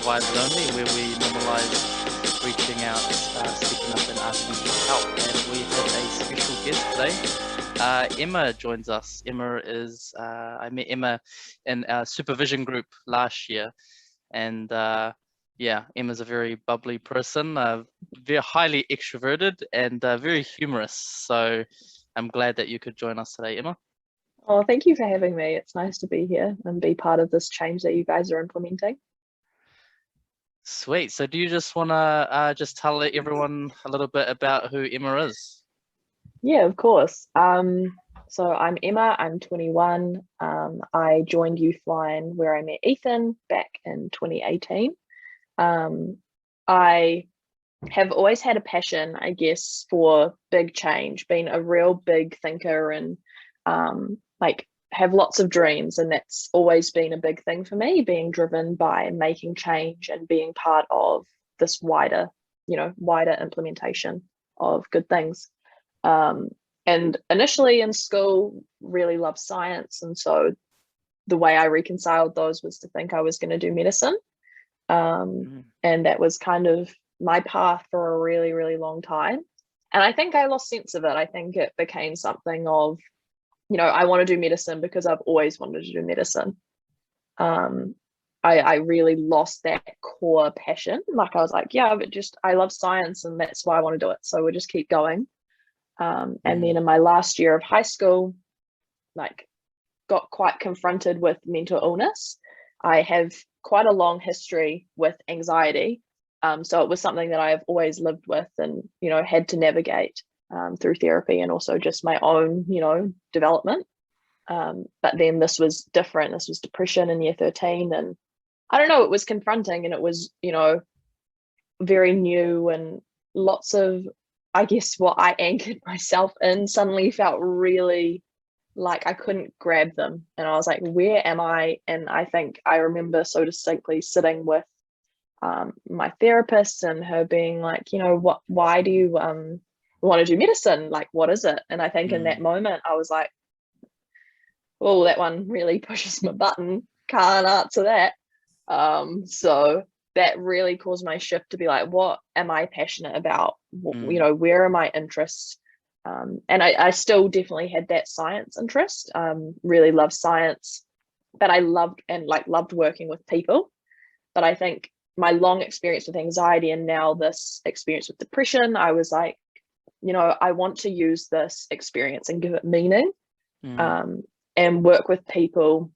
Good Vibes Only, where we normalize reaching out, speaking up, and asking for help. And we have a special guest today. Emma joins us. Emma is, I met Emma in our supervision group last year. And yeah, Emma's a very bubbly person, very highly extroverted and very humorous. So I'm glad that you could join us today, Emma. Oh, thank you for having me. It's nice to be here and be part of this change that you guys are implementing. Sweet. So do you just want to just tell everyone a little bit about who Emma is? Yeah, of course. So I'm Emma, I'm 21. I joined Youthline where I met Ethan back in 2018. I have always had a passion, I guess, for big change, been a real big thinker and like have lots of dreams, and that's always been a big thing for me, being driven by making change and being part of this wider implementation of good things. And initially in school, really loved science, and so the way I reconciled those was to think I was going to do medicine. And that was kind of my path for a really, really long time. And I think I lost sense of it. I think it became something of, I want to do medicine because I've always wanted to do medicine. I really lost that core passion. Like I was like, yeah, but I love science and that's why I want to do it. So we'll just keep going. And then in my last year of high school, like got quite confronted with mental illness. I have quite a long history with anxiety. So it was something that I have always lived with and, had to navigate through therapy and also just my own, development. But then this was different. This was depression in year 13. And I don't know, it was confronting and it was, very new, and lots of, I guess, what I anchored myself in suddenly felt really like I couldn't grab them. And I was like, where am I? And I think I remember so distinctly sitting with my therapist and her being like, why do you want to do medicine? Like, what is it? And I think in that moment, I was like, oh, that one really pushes my button. Can't answer that. So that really caused my shift to be like, what am I passionate about? Where are my interests? And I still definitely had that science interest, really loved science, but I loved working with people. But I think my long experience with anxiety and now this experience with depression, I was like, I want to use this experience and give it meaning, and work with people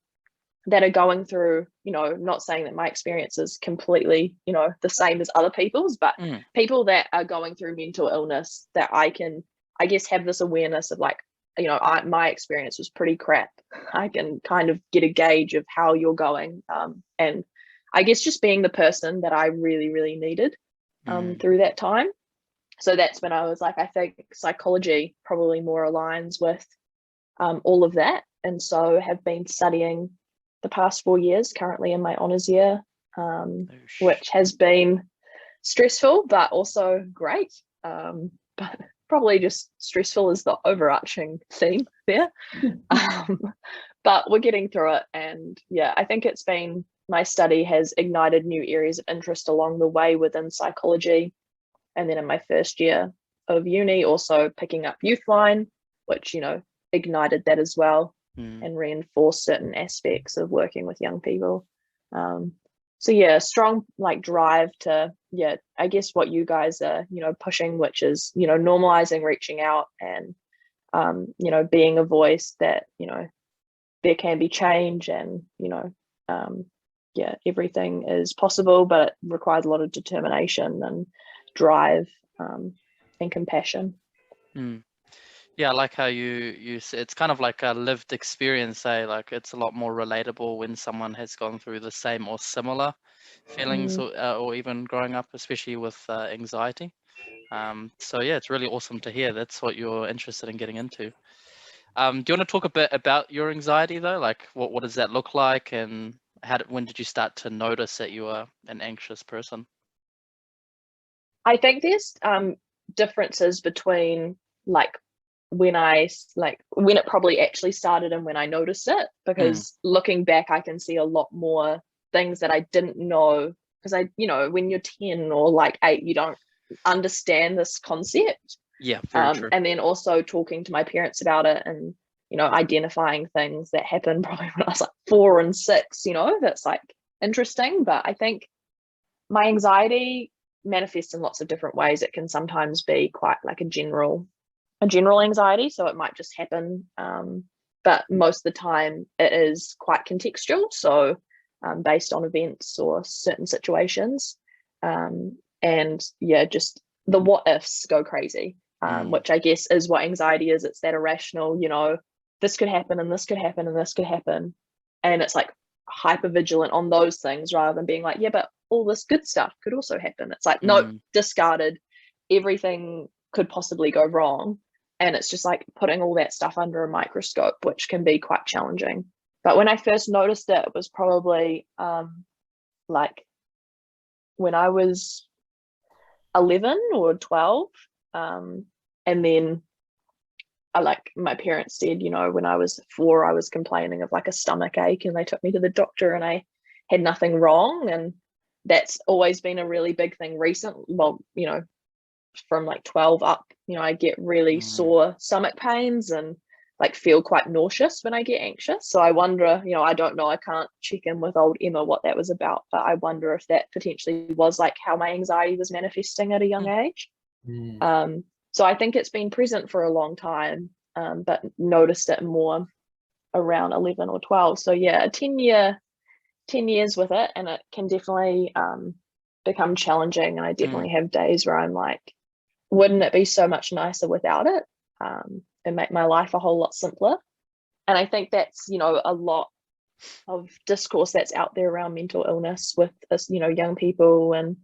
that are going through, not saying that my experience is completely, the same as other people's, but people that are going through mental illness that I can, I guess, have this awareness of like, my experience was pretty crap. I can kind of get a gauge of how you're going. And I guess just being the person that I really, really needed through that time. So that's when I was like, I think psychology probably more aligns with all of that. And so have been studying the past 4 years, currently in my honours year, which has been stressful, but also great. But probably just stressful is the overarching theme there. But we're getting through it. And yeah, I think my study has ignited new areas of interest along the way within psychology. And then in my first year of uni, also picking up Youthline, which, ignited that as well and reinforced certain aspects of working with young people. So yeah, strong drive to, I guess what you guys are, pushing, which is, normalizing, reaching out and, being a voice that, there can be change and, everything is possible, but it requires a lot of determination and drive and compassion. Yeah, I like how you say it's kind of like a lived experience, like it's a lot more relatable when someone has gone through the same or similar feelings or even growing up, especially with anxiety. So yeah, it's really awesome to hear that's what you're interested in getting into. Do you want to talk a bit about your anxiety though? Like what does that look like, and when did you start to notice that you are an anxious person? I think there's differences between when it probably actually started and when I noticed it, because looking back I can see a lot more things that I didn't know because when you're 10 or like 8, you don't understand this concept. Yeah, very true. And then also talking to my parents about it, and identifying things that happened probably when I was like 4 and 6, that's like interesting. But I think my anxiety manifests in lots of different ways. It can sometimes be quite like a general anxiety, so it might just happen, but most of the time it is quite contextual, so based on events or certain situations, and yeah, just the what ifs go crazy, which I guess is what anxiety is. It's that irrational, this could happen and this could happen and this could happen, and it's like hyper vigilant on those things rather than being like, yeah, but all this good stuff could also happen. It's like, nope, discarded, everything could possibly go wrong. And it's just like putting all that stuff under a microscope, which can be quite challenging. But when I first noticed it, it was probably like when I was 11 or 12. And then my parents said, when I was 4, I was complaining of like a stomach ache, and they took me to the doctor and I had nothing wrong. And that's always been a really big thing from like 12 up, I get really sore stomach pains and like feel quite nauseous when I get anxious. So I wonder, I don't know, I can't check in with old Emma what that was about, but I wonder if that potentially was like how my anxiety was manifesting at a young age. So I think it's been present for a long time, but noticed it more around 11 or 12. So yeah, 10 years with it, and it can definitely become challenging. And I definitely have days where I'm like, wouldn't it be so much nicer without it, and make my life a whole lot simpler? And I think that's a lot of discourse that's out there around mental illness with this, young people, and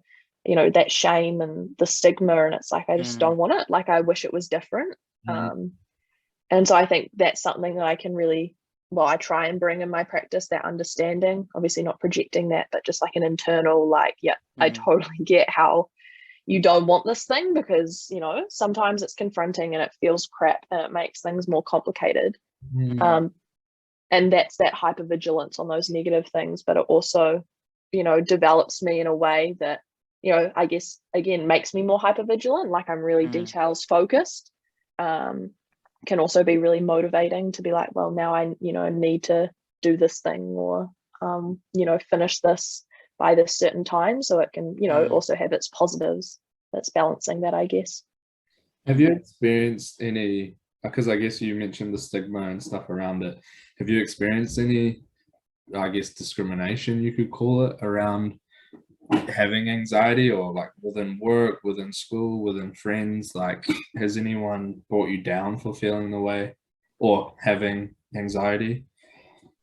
that shame and the stigma, and it's like, I just don't want it. Like, I wish it was different. And so I think that's something that I can really, I try and bring in my practice, that understanding, obviously not projecting that, but just like an internal, like, yeah, I totally get how you don't want this thing, because sometimes it's confronting and it feels crap and it makes things more complicated. And that's that hypervigilance on those negative things, but it also develops me in a way that I guess again makes me more hypervigilant. Like, I'm really details focused. Can also be really motivating to be like, well, now I need to do this thing, or finish this by this certain time, so it can also have its positives. That's balancing that, I guess. Have you experienced any, because I guess you mentioned the stigma and stuff around it, have you experienced any, I guess, discrimination, you could call it, around having anxiety, or like within work, within school, within friends? Like, has anyone brought you down for feeling the way or having anxiety?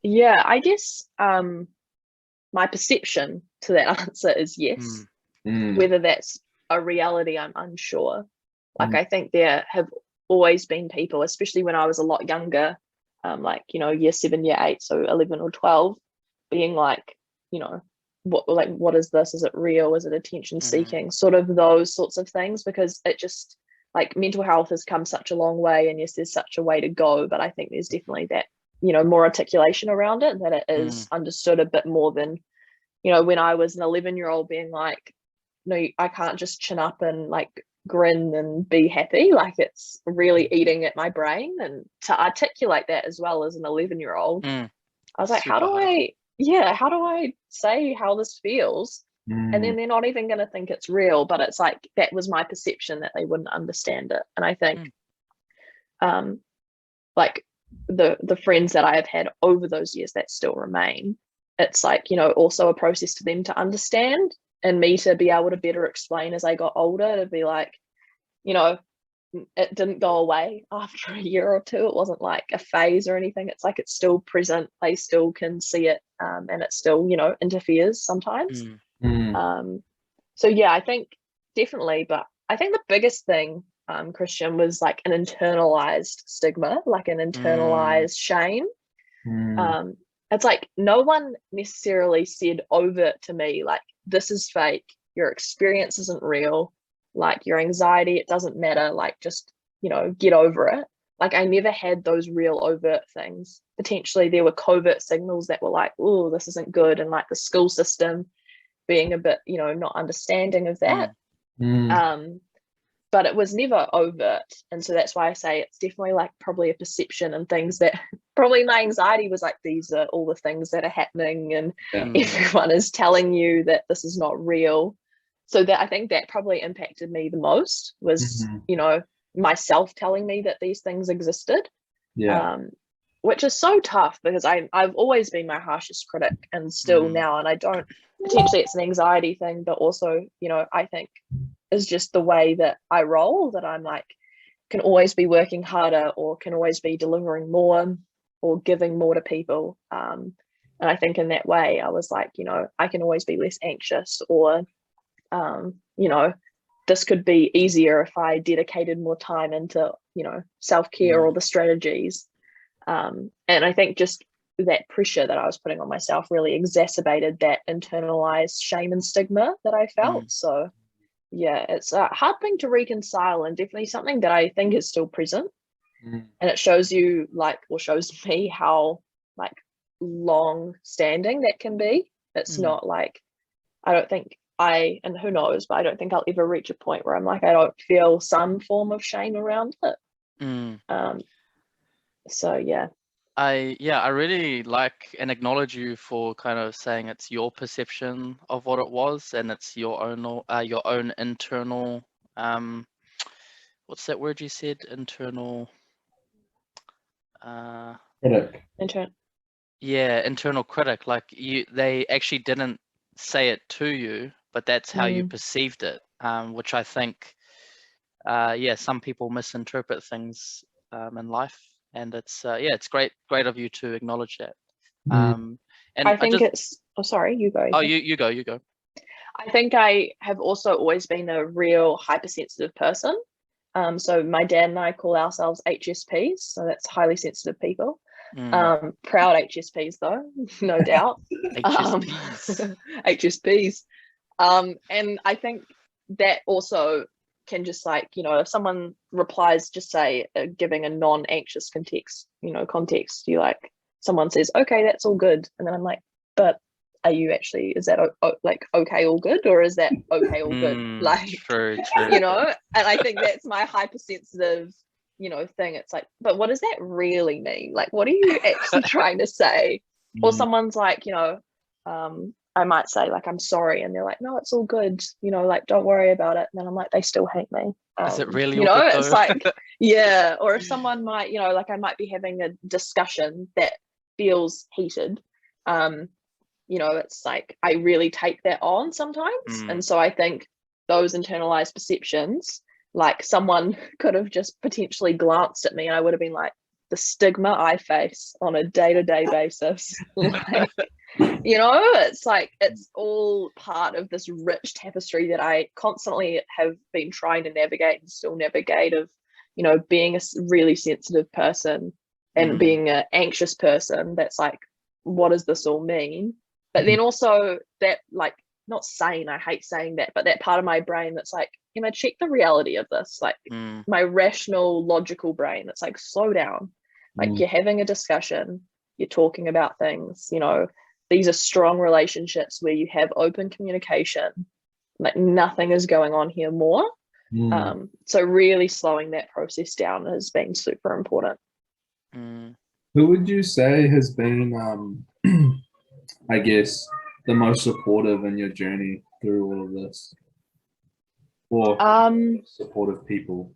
Yeah, I guess my perception to that answer is yes. Whether that's a reality, I'm unsure. Like, I think there have always been people, especially when I was a lot younger, like year 7, year 8, so 11 or 12, being like, what is this? Is it real? Is it attention seeking? Sort of those sorts of things, because it just, like, mental health has come such a long way, and yes, there's such a way to go, but I think there's definitely that more articulation around it, that it is understood a bit more than when I was an 11-year-old being like, no, I can't just chin up and like grin and be happy. Like, it's really eating at my brain, and to articulate that as well as an 11-year-old, I was like, how do I say how this feels? And then they're not even going to think it's real, but it's like, that was my perception, that they wouldn't understand it. And I think like the friends that I have had over those years that still remain, it's like also a process for them to understand, and me to be able to better explain as I got older, to be like, it didn't go away after a year or two. It wasn't like a phase or anything. It's like, it's still present. They still can see it, and it still interferes sometimes. So yeah, I think definitely. But I think the biggest thing, Christian, was like an internalized stigma, like an internalized shame. It's like, no one necessarily said overt to me like, this is fake, your experience isn't real, like, your anxiety, it doesn't matter, like, just get over it. Like, I never had those real overt things. Potentially there were covert signals that were like, oh, this isn't good, and like the school system being a bit, not understanding of that. But it was never overt. And so that's why I say it's definitely like probably a perception and things that probably my anxiety was like, these are all the things that are happening and everyone is telling you that this is not real. So that I think that probably impacted me the most was, myself telling me that these things existed. Which is so tough because I've always been my harshest critic and still now, and I don't, potentially it's an anxiety thing, but also, I think is just the way that I roll, that I'm like, can always be working harder or can always be delivering more or giving more to people. And I think in that way, I was like, I can always be less anxious, or, this could be easier if I dedicated more time into, self-care or the strategies. And I think just that pressure that I was putting on myself really exacerbated that internalized shame and stigma that I felt. So yeah, it's a hard thing to reconcile, and definitely something that I think is still present. And it shows you shows me how like long standing that can be. It's not like, I don't think and who knows, but I don't think I'll ever reach a point where I'm like, I don't feel some form of shame around it. So yeah. I really like and acknowledge you for kind of saying it's your perception of what it was, and it's your own internal what's that word you said? Internal critic. Internal critic. Like they actually didn't say it to you, but that's how you perceived it. Which I think some people misinterpret things in life. And it's it's great of you to acknowledge that. And I think sorry, you go. Oh, you go. I think I have also always been a real hypersensitive person. So my dad and I call ourselves HSPs, so that's highly sensitive people. Proud HSPs though, no doubt. HSPs. And I think that also can just like, if someone replies, just say giving a non-anxious context, you like, someone says, okay, that's all good, and then I'm like, but are you actually, is that like okay all good, or is that okay all good? Like true. And I think that's my hypersensitive thing. It's like, but what does that really mean? Like, what are you actually trying to say? Or someone's like, I might say like, I'm sorry, and they're like, no, it's all good, like, don't worry about it. And then I'm like, they still hate me. Is it really all good, it's like, yeah. Or if someone might, like I might be having a discussion that feels heated, it's like I really take that on sometimes. And so I think those internalized perceptions, like someone could have just potentially glanced at me and I would have been like, the stigma I face on a day-to-day basis, like, it's like, it's all part of this rich tapestry that I constantly have been trying to navigate and still navigate, of being a really sensitive person and being an anxious person. That's like, what does this all mean? But then also that, like, not sane, I hate saying that, but that part of my brain that's like, check the reality of this, like my rational logical brain that's like, slow down. Like, you're having a discussion, you're talking about things, these are strong relationships where you have open communication, like nothing is going on here more. So really slowing that process down has been super important. Who would you say has been I guess the most supportive in your journey through all of this? Or supportive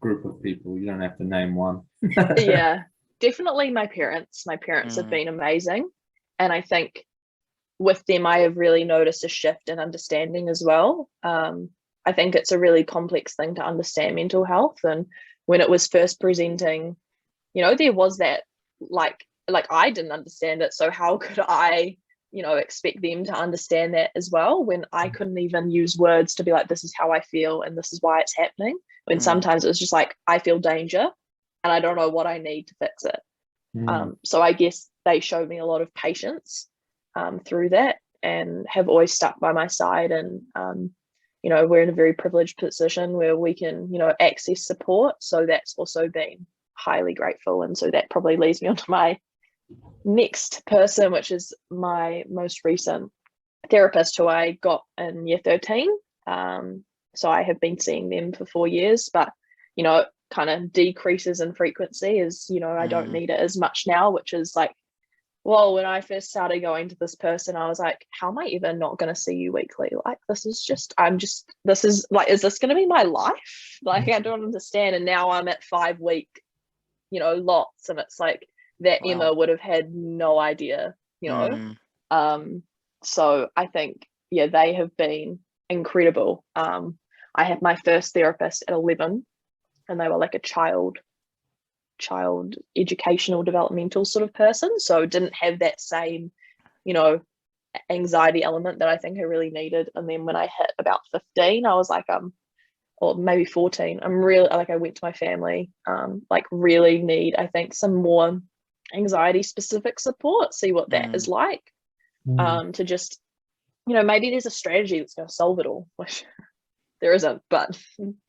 group of people, you don't have to name one. Yeah, definitely my parents have been amazing, and I think with them I have really noticed a shift in understanding as well. I think it's a really complex thing to understand mental health, and when it was first presenting, there was that like I didn't understand it, so how could I expect them to understand that as well, when I couldn't even use words to be like, this is how I feel and this is why it's happening, when sometimes it was just like, I feel danger and I don't know what I need to fix it. So I guess they showed me a lot of patience through that, and have always stuck by my side. And we're in a very privileged position where we can access support, so that's also been highly grateful. And so that probably leads me on to my next person, which is my most recent therapist who I got in year 13. So I have been seeing them for 4 years, but you know, it kind of decreases in frequency as, you know, I don't need it as much now, which is like, well, when I first started going to this person, I was like, how am I even not going to see you weekly? Like, this is like, is this going to be my life? Like, I don't understand. And now I'm at 5-week, you know, lots. And it's like that Wow. Emma would have had no idea, you know? So I think, yeah, they have been incredible. I had my first therapist at 11, and they were like a child educational developmental sort of person, so didn't have that same, you know, anxiety element that I think I really needed. And then when I hit about 15, I was like, or maybe 14, I'm really like, I went to my family, like really need, I think, some more anxiety specific support, see what that is like. To just, you know, maybe there's a strategy that's going to solve it all, which there isn't, but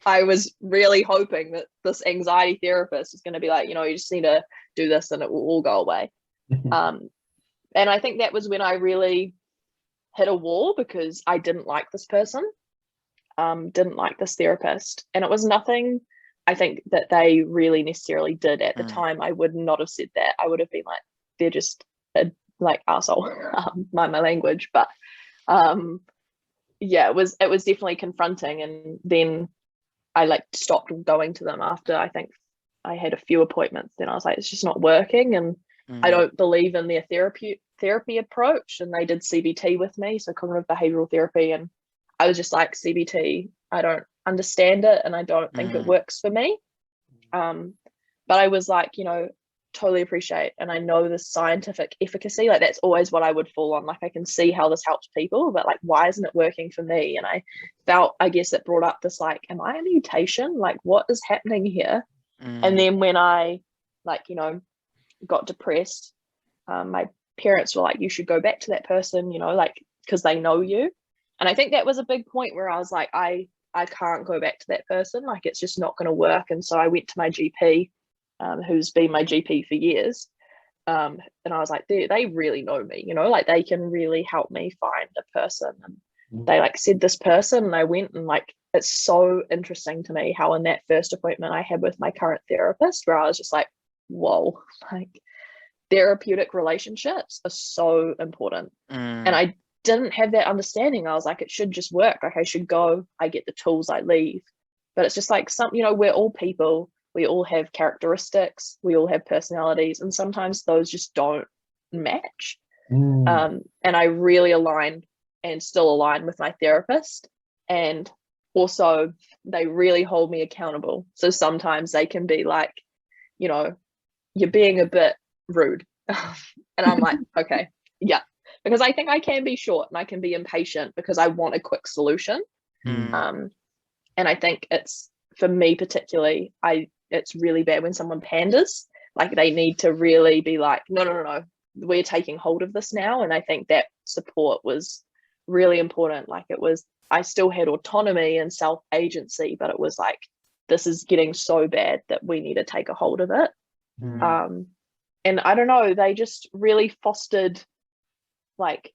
I was really hoping that this anxiety therapist is going to be like, you know, you just need to do this and it will all go away. And I think that was when I really hit a wall, because I didn't like this person, didn't like this therapist. And it was nothing, I think, that they really necessarily did at the time. I would not have said that. I would have been like, they're just a like arsehole, mind my language. But yeah, it was definitely confronting. And then I like stopped going to them after I think I had a few appointments. Then I was like, it's just not working, and I don't believe in their therapy approach. And they did CBT with me, so cognitive behavioral therapy, and I was just like, CBT, I don't understand it, and I don't think it works for me. But I was like, you know, totally appreciate, and I know the scientific efficacy, like that's always what I would fall on. Like, I can see how this helps people, but like, why isn't it working for me? And I felt, I guess it brought up this like, am I a mutation? Like, what is happening here? And then when I, like, you know, got depressed, my parents were like, you should go back to that person, you know, like, because they know you. And I think that was a big point where I was like, I can't go back to that person, like it's just not going to work. And so I went to my GP, who's been my GP for years, and I was like, they really know me, you know, like they can really help me find a person. And they like said this person, and I went, and like, it's so interesting to me how in that first appointment I had with my current therapist, where I was just like, whoa, like therapeutic relationships are so important. And I didn't have that understanding. I was like, it should just work. Like, I should go, I get the tools, I leave. But it's just like, you know, we're all people. We all have characteristics. We all have personalities. And sometimes those just don't match. And I really aligned, and still align, with my therapist. And also, they really hold me accountable. So sometimes they can be like, you know, you're being a bit rude. And I'm like, okay, yeah. Because I think I can be short, and I can be impatient because I want a quick solution. And I think it's, for me particularly, it's really bad when someone panders. Like, they need to really be like, no, we're taking hold of this now. And I think that support was really important. Like, it was, I still had autonomy and self-agency, but it was like, this is getting so bad that we need to take a hold of it. And I don't know, they just really fostered like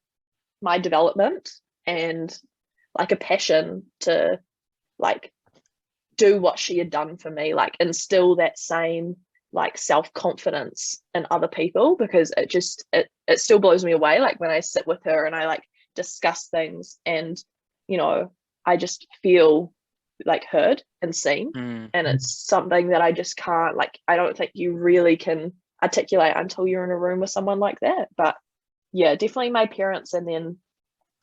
my development, and like a passion to like do what she had done for me, like instill that same like self-confidence in other people, because it just it still blows me away, like when I sit with her and I like discuss things, and you know, I just feel like heard and seen. And it's something that I just can't, like, I don't think you really can articulate until you're in a room with someone like that. But yeah, definitely my parents, and then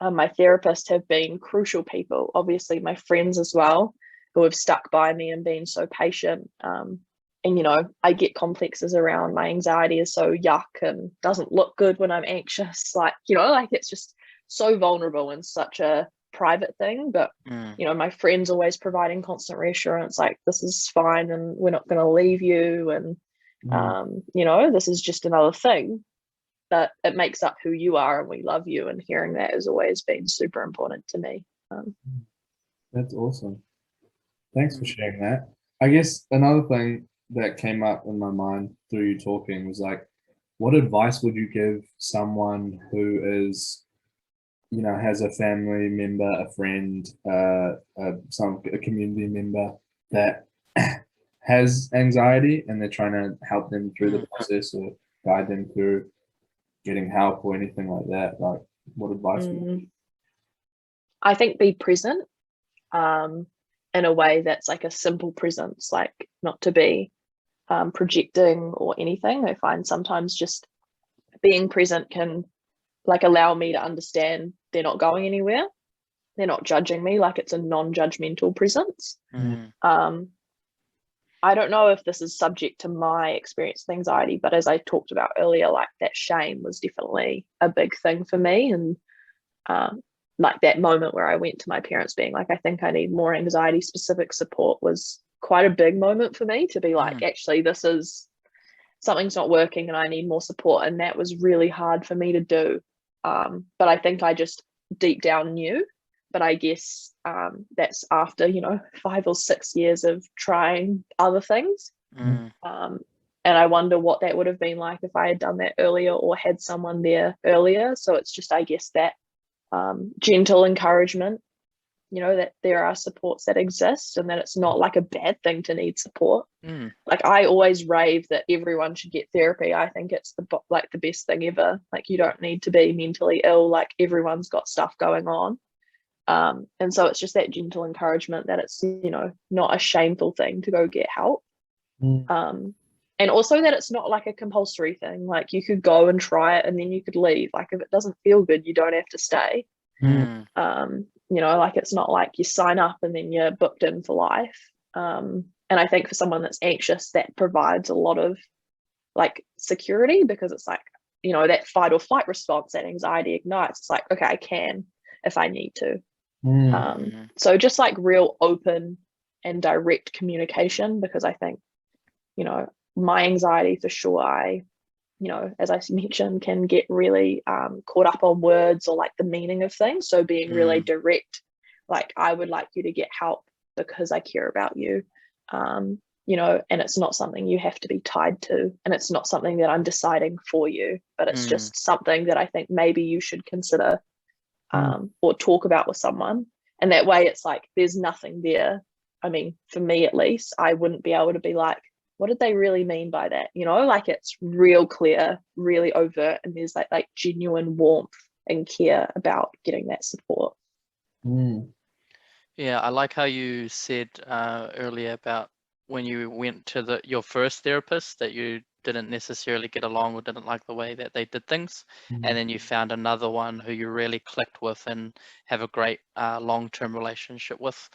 my therapist have been crucial people. Obviously my friends as well, who have stuck by me and been so patient. And you know, I get complexes around my anxiety is so yuck and doesn't look good when I'm anxious, like, you know, like it's just so vulnerable and such a private thing. But you know, my friends always providing constant reassurance, like, this is fine and we're not going to leave you, and you know, this is just another thing, that it makes up who you are and we love you. And hearing that has always been super important to me. That's awesome. Thanks for sharing that. I guess another thing that came up in my mind through you talking was like, what advice would you give someone who is has a family member, a friend, a community member that has anxiety, and they're trying to help them through the process or guide them through getting help or anything like that, like what advice would you? I think be present, in a way that's like a simple presence, like not to be projecting or anything. I find sometimes just being present can like allow me to understand they're not going anywhere, they're not judging me, like it's a non-judgmental presence. I don't know if this is subject to my experience with anxiety, but as I talked about earlier, like that shame was definitely a big thing for me. And like that moment where I went to my parents being like, I think I need more anxiety specific support was quite a big moment for me to be like, actually, this is something's not working and I need more support. And that was really hard for me to do. But I think I just deep down knew. But I guess that's after 5 or 6 years of trying other things. And I wonder what that would have been like if I had done that earlier or had someone there earlier. So it's just, I guess, that gentle encouragement, that there are supports that exist and that it's not like a bad thing to need support. Like I always rave that everyone should get therapy. I think it's the best thing ever. Like you don't need to be mentally ill. Like everyone's got stuff going on. And so it's just that gentle encouragement that it's, not a shameful thing to go get help. And also that it's not like a compulsory thing. Like you could go and try it and then you could leave. Like if it doesn't feel good, you don't have to stay. Like it's not like you sign up and then you're booked in for life. And I think for someone that's anxious, that provides a lot of like security, because it's like, that fight or flight response that anxiety ignites. It's like, okay, I can if I need to. So just like real open and direct communication, because I think, my anxiety for sure, I, as I mentioned, can get really caught up on words or like the meaning of things. So being really direct, like I would like you to get help because I care about you, and it's not something you have to be tied to, and it's not something that I'm deciding for you, but it's just something that I think maybe you should consider or talk about with someone. And that way it's like there's nothing there. I mean, for me at least, I wouldn't be able to be like, what did they really mean by that? Like it's real clear, really overt, and there's like genuine warmth and care about getting that support. Yeah, I like how you said earlier about when you went to your first therapist that you didn't necessarily get along or didn't like the way that they did things, and then you found another one who you really clicked with and have a great long-term relationship with,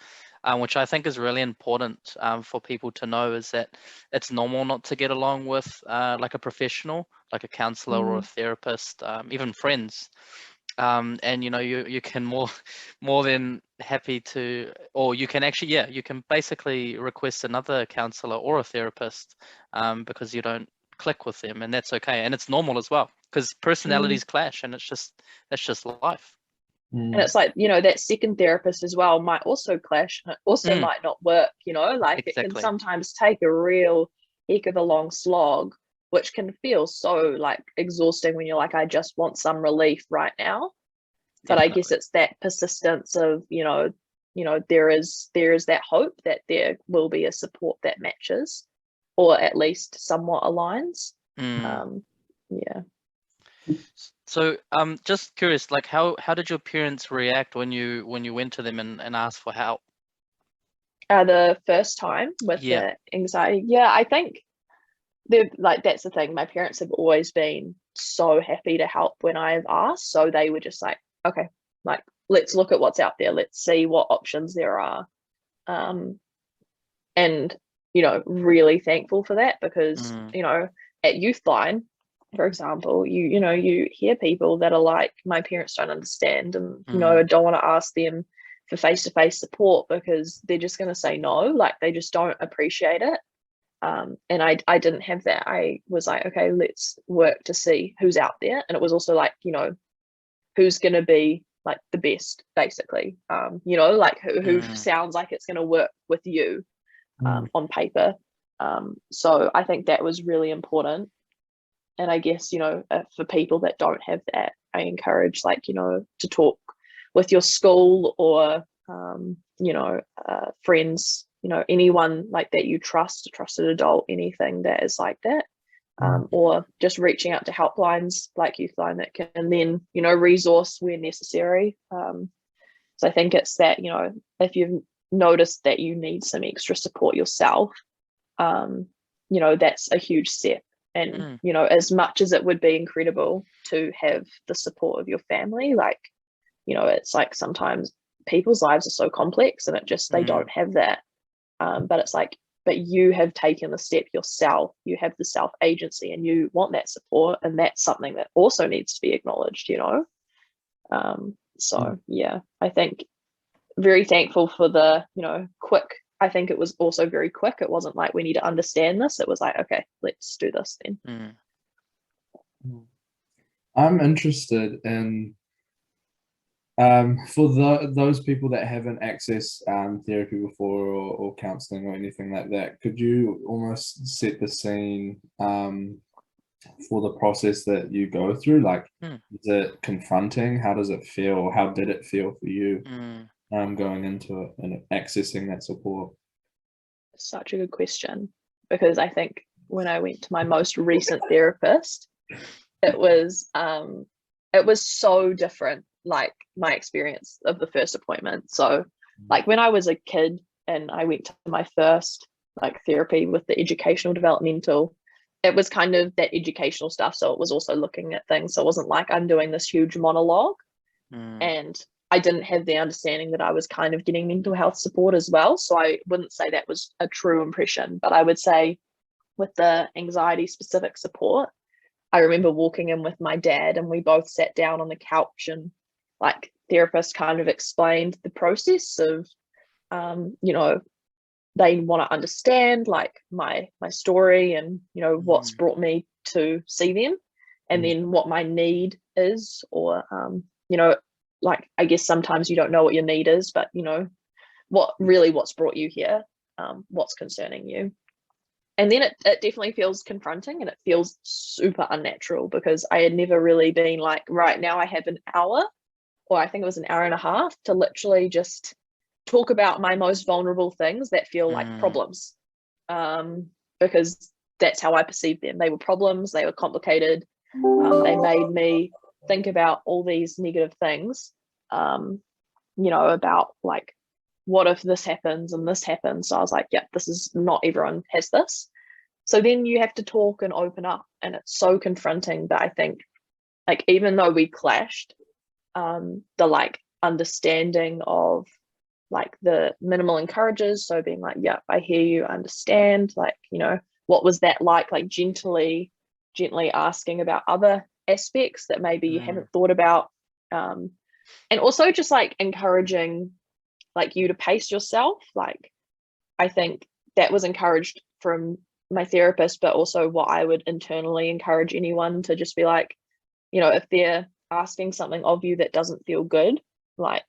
which I think is really important for people to know, is that it's normal not to get along with like a professional, like a counselor or a therapist, even friends. And you can more than happy to, or you can actually, you can basically request another counselor or a therapist because you don't click with them, and that's okay, and it's normal as well, because personalities clash, and that's just life. And it's like, that second therapist as well might also clash, and it also might not work, like it can sometimes take a real heck of a long slog, which can feel so like exhausting when you're like, I just want some relief right now. But I guess it's that persistence of, there is that hope that there will be a support that matches, or at least somewhat aligns. So just curious, like how did your parents react when you went to them and asked for help? The first time with the anxiety, I think they're like, that's the thing. My parents have always been so happy to help when I've asked. So they were just like, okay, like let's look at what's out there. Let's see what options there are. And, really thankful for that, because, at Youthline, for example, you hear people that are like, my parents don't understand, and, I don't want to ask them for face-to-face support because they're just going to say no, like they just don't appreciate it. And I didn't have that. I was like, okay, let's work to see who's out there. And it was also like, who's going to be like the best, basically, like who sounds like it's going to work with you on paper. So I think that was really important. and I guess, you know, for people that don't have that, I encourage, like, you know, to talk with your school or, you know, friends, you know, anyone like that you trust, a trusted adult, anything that is like that. Or just reaching out to helplines like Youthline that can then, you know, resource where necessary. So I think it's that, you know, if you've noticed that you need some extra support yourself, you know, that's a huge step. And, you know, as much as it would be incredible to have the support of your family, like, you know, it's like sometimes people's lives are so complex and it just, they don't have that. But it's like, but you have taken the step yourself, you have the self agency and you want that support, and that's something that also needs to be acknowledged, you know. So yeah, I think very thankful for the, you know, quick, I think it was also very quick. It wasn't like we need to understand this, it was like, okay, let's do this then. I'm interested in for those people that haven't accessed therapy before, or counseling or anything like that, could you almost set the scene for the process that you go through? Like, is it confronting? How does it feel? Or how did it feel for you going into it and accessing that support? Such a good question, because I think when I went to my most recent therapist, it was so different, like my experience of the first appointment. So like when I was a kid and I went to my first like therapy with the educational developmental, it was kind of that educational stuff, so it was also looking at things, so it wasn't like I'm doing this huge monologue. And I didn't have the understanding that I was kind of getting mental health support as well, so I wouldn't say that was a true impression. But I would say with the anxiety specific support, I remember walking in with my dad and we both sat down on the couch, and like therapist kind of explained the process of, you know, they want to understand like my story and, you know, what's brought me to see them, and then what my need is, or, you know, like, I guess sometimes you don't know what your need is, but, you know, what's brought you here, what's concerning you. And then it definitely feels confronting, and it feels super unnatural, because I had never really been like, right now I have an hour, or I think it was an hour and a half, to literally just talk about my most vulnerable things that feel like problems, because that's how I perceived them. They were problems, they were complicated, they made me think about all these negative things, you know, about like, what if this happens and this happens? So I was like, yeah, this is not everyone has this. So then you have to talk and open up, and it's so confronting. But I think like, even though we clashed, the like understanding of like the minimal encourages, so being like, yeah, I hear you, understand, like, you know, what was that like gently asking about other aspects that maybe you haven't thought about, and also just like encouraging like you to pace yourself. Like, I think that was encouraged from my therapist, but also what I would internally encourage anyone to just be like, you know, if they're asking something of you that doesn't feel good, like,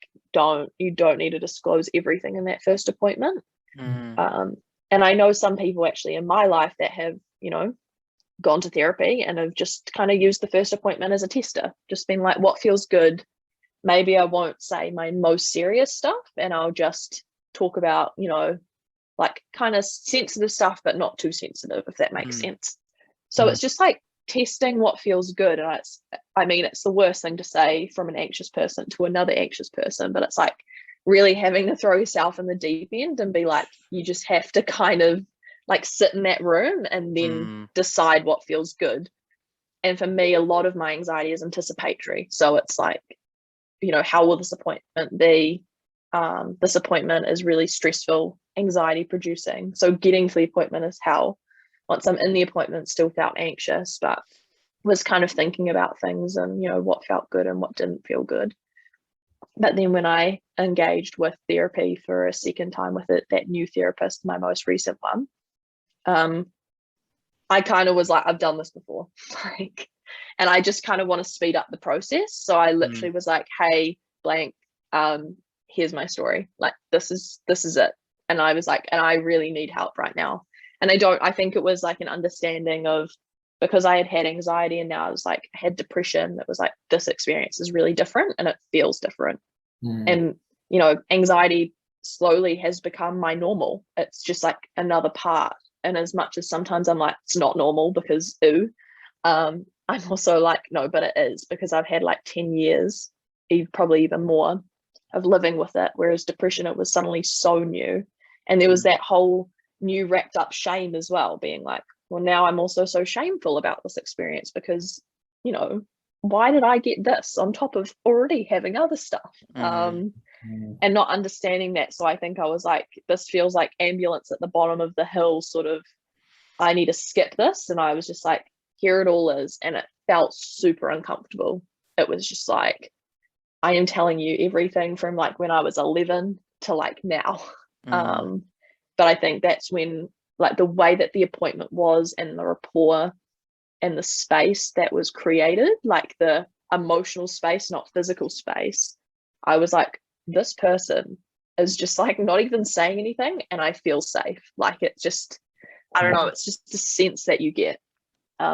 you don't need to disclose everything in that first appointment. And I know some people actually in my life that have, you know, gone to therapy and have just kind of used the first appointment as a tester, just been like, what feels good? Maybe I won't say my most serious stuff, and I'll just talk about, you know, like kind of sensitive stuff, but not too sensitive, if that makes sense. So it's just like testing what feels good. And it's the worst thing to say from an anxious person to another anxious person, but it's like really having to throw yourself in the deep end and be like, you just have to kind of like sit in that room and then decide what feels good. And for me, a lot of my anxiety is anticipatory. So it's like, you know, how will this appointment be? This appointment is really stressful, anxiety producing. So getting to the appointment is hell. Once I'm in the appointment, still felt anxious, but was kind of thinking about things and, you know, what felt good and what didn't feel good. But then when I engaged with therapy for a second time with that new therapist, my most recent one, I kind of was like, I've done this before, like, and I just kind of want to speed up the process. So I literally was like, hey, blank, here's my story. Like, this is it. And I was like, and I really need help right now. And I think it was like an understanding of, because I had had anxiety and now I was like, I had depression, it was like, this experience is really different and it feels different. And, you know, anxiety slowly has become my normal. It's just like another part. And as much as sometimes I'm like, it's not normal because ooh, I'm also like, no, but it is, because I've had like 10 years, probably even more, of living with it. Whereas depression, it was suddenly so new. And there was that whole new wrapped up shame as well, being like, well, now I'm also so shameful about this experience because, you know, why did I get this on top of already having other stuff? And not understanding that. So I think I was like, this feels like ambulance at the bottom of the hill, sort of, I need to skip this. And I was just like, here it all is. And it felt super uncomfortable. It was just like, I am telling you everything from like when I was 11 to like now. But I think that's when, like, the way that the appointment was and the rapport and the space that was created, like the emotional space, not physical space, I was like, this person is just like not even saying anything and I feel safe. Like, it's just, I don't know, it's just a sense that you get.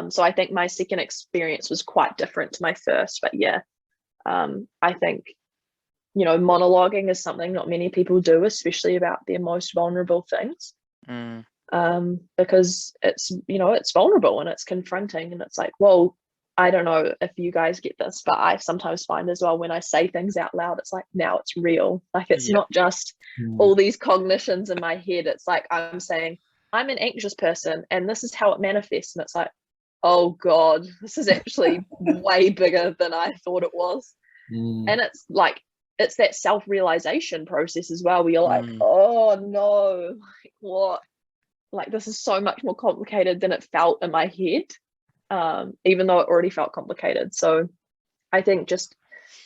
So I think my second experience was quite different to my first, but yeah, I think, you know, monologuing is something not many people do, especially about their most vulnerable things. Because it's, you know, it's vulnerable and it's confronting and it's like, well, I don't know if you guys get this, but I sometimes find as well when I say things out loud, it's like, now it's real. Like, it's not just all these cognitions in my head. It's like, I'm saying I'm an anxious person and this is how it manifests. And it's like, oh God, this is actually way bigger than I thought it was. And it's like, it's that self-realization process as well, where you're like, oh no, like, what? Like, this is so much more complicated than it felt in my head, even though it already felt complicated. So I think just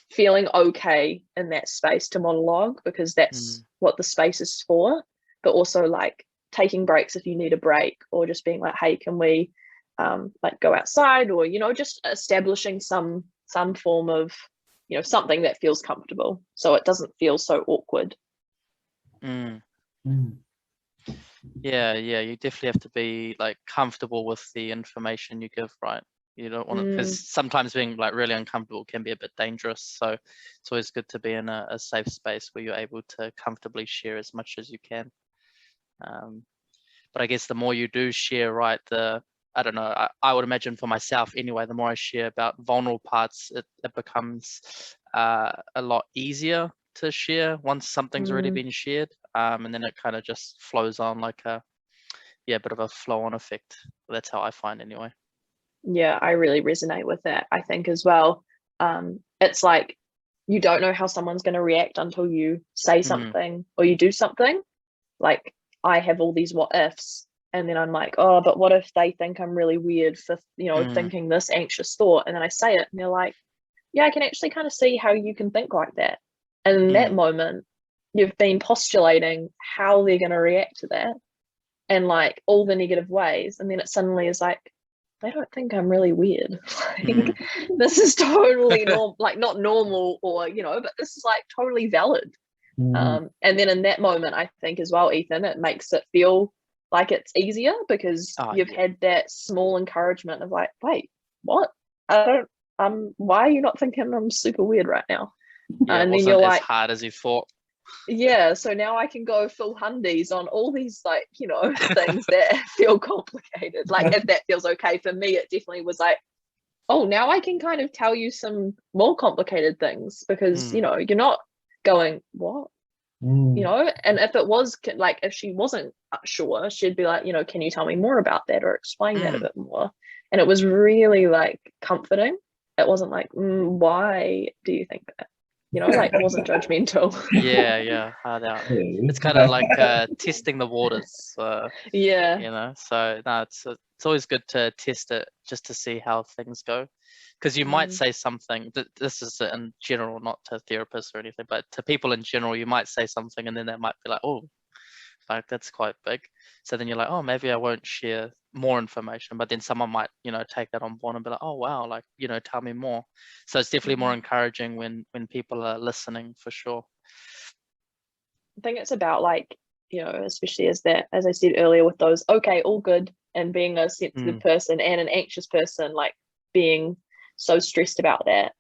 feeling okay in that space to monologue, because that's what the space is for, but also like taking breaks if you need a break, or just being like, hey, can we like go outside, or, you know, just establishing some form of, you know, something that feels comfortable so it doesn't feel so awkward. Yeah, you definitely have to be like comfortable with the information you give, right? You don't want to, because sometimes being like really uncomfortable can be a bit dangerous. So it's always good to be in a safe space where you're able to comfortably share as much as you can. But I guess the more you do share, right, I don't know, I would imagine for myself anyway, the more I share about vulnerable parts, it becomes a lot easier to share once something's already been shared. And then it kind of just flows on like a bit of a flow on effect. That's how I find anyway. Yeah, I really resonate with that, I think, as well. It's like, you don't know how someone's going to react until you say something or you do something. Like, I have all these what ifs, and then I'm like, oh, but what if they think I'm really weird for, you know, thinking this anxious thought? And then I say it and they're like, yeah, I can actually kind of see how you can think like that. And in that moment, you've been postulating how they're going to react to that and like all the negative ways. And then it suddenly is like, they don't think I'm really weird. Like, this is totally normal, like not normal, or, you know, but this is like totally valid. And then in that moment, I think as well, Ethan, it makes it feel like it's easier because you've had that small encouragement of like, wait, what? Why are you not thinking I'm super weird right now? And then you're like, as hard as you thought. Yeah, so now I can go full hundies on all these, like, you know, things that feel complicated. Like, if that feels okay for me, it definitely was like, oh, now I can kind of tell you some more complicated things because, you know, you're not going, what? You know, and if it was like, if she wasn't sure, she'd be like, you know, can you tell me more about that or explain that a bit more? And it was really like comforting. It wasn't like, why do you think that? You know, like, it wasn't judgmental. Yeah, hard out. It's kind of like testing the waters. Yeah. You know, so no, it's always good to test it just to see how things go. Because you might say something, this is in general, not to therapists or anything, but to people in general, you might say something and then that might be like, oh, like that's quite big. So then you're like, oh, maybe I won't share more information. But then someone might, you know, take that on board and be like, oh, wow, like, you know, tell me more. So it's definitely more encouraging when people are listening, for sure. I think it's about like, you know, especially as I said earlier with those, okay, all good, and being a sensitive person and an anxious person, like being so stressed about that,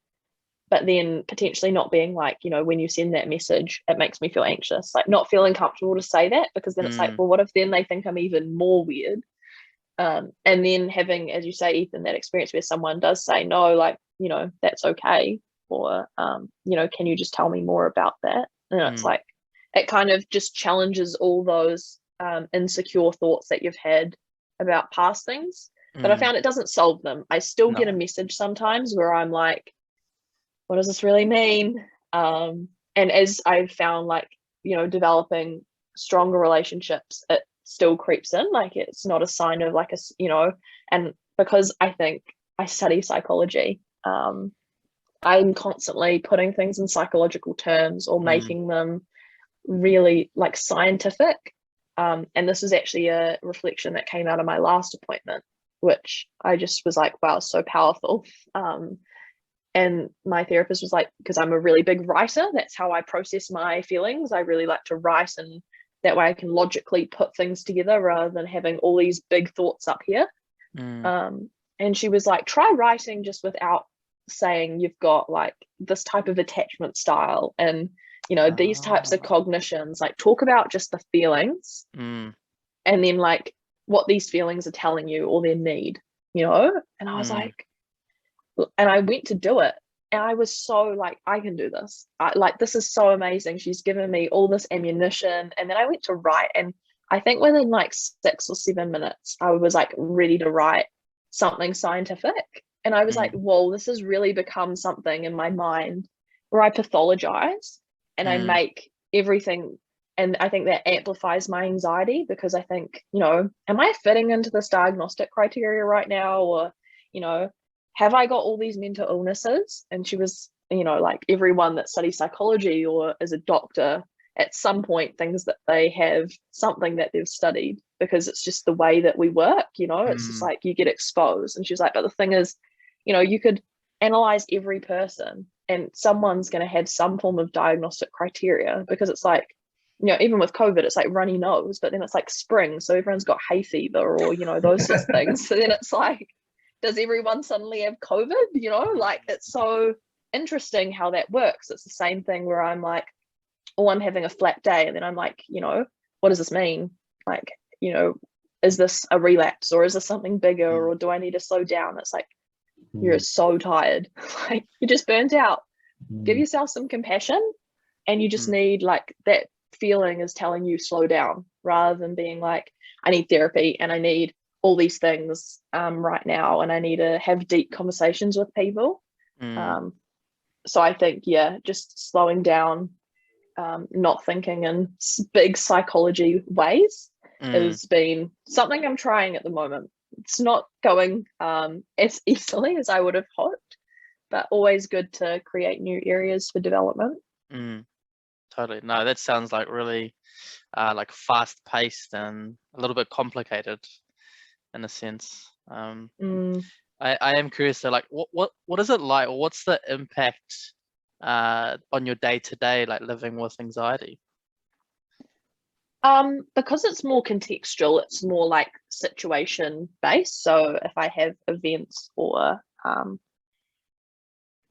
but then potentially not being like, you know, when you send that message, it makes me feel anxious, like not feeling comfortable to say that, because then it's like, well, what if then they think I'm even more weird? And then having, as you say, Ethan, that experience where someone does say, no, like, you know, that's okay, or you know, can you just tell me more about that? And it's like, it kind of just challenges all those insecure thoughts that you've had about past things. But I found it doesn't solve them. I still get a message sometimes where I'm like, what does this really mean? And as I've found, like, you know, developing stronger relationships, it still creeps in. Like, it's not a sign of like a, you know, and because I think I study psychology, I'm constantly putting things in psychological terms or making them really like scientific. And this was actually a reflection that came out of my last appointment, which I just was like, wow, so powerful. And my therapist was like, because I'm a really big writer, that's how I process my feelings. I really like to write, and that way I can logically put things together rather than having all these big thoughts up here. And she was like, try writing just without saying you've got like this type of attachment style and, you know, these types of cognitions. Like, talk about just the feelings and then like what these feelings are telling you or their need, you know? And I was like, and I went to do it, and I was so like, I can do this. Like, this is so amazing. She's given me all this ammunition. And then I went to write, and I think within like 6 or 7 minutes, I was like ready to write something scientific. And I was like, whoa, this has really become something in my mind where I pathologize and I make everything. And I think that amplifies my anxiety, because I think, you know, am I fitting into this diagnostic criteria right now? Or, you know, have I got all these mental illnesses? And she was, you know, like everyone that studies psychology or is a doctor at some point thinks that they have something that they've studied, because it's just the way that we work, you know, it's just like you get exposed. And she's like, but the thing is, you know, you could analyze every person and someone's going to have some form of diagnostic criteria, because it's like, you know, even with COVID, it's like runny nose, but then it's like spring, so everyone's got hay fever or, you know, those sorts of things. So then it's like, does everyone suddenly have COVID? You know, like, it's so interesting how that works. It's the same thing where I'm like, oh, I'm having a flat day, and then I'm like, you know, what does this mean? Like, you know, is this a relapse, or is this something bigger, or do I need to slow down? It's like, you're so tired, like you're just burnt out. Give yourself some compassion, and you just need, like, that feeling is telling you slow down, rather than being like, I need therapy and I need all these things right now, and I need to have deep conversations with people. So I think, yeah, just slowing down, not thinking in big psychology ways has been something I'm trying at the moment. It's not going as easily as I would have hoped, but always good to create new areas for development. Totally. No, that sounds like really like fast paced and a little bit complicated in a sense. I am curious though, like what is it like, or what's the impact on your day to day, like living with anxiety? Because it's more contextual, it's more like situation based. So if I have events or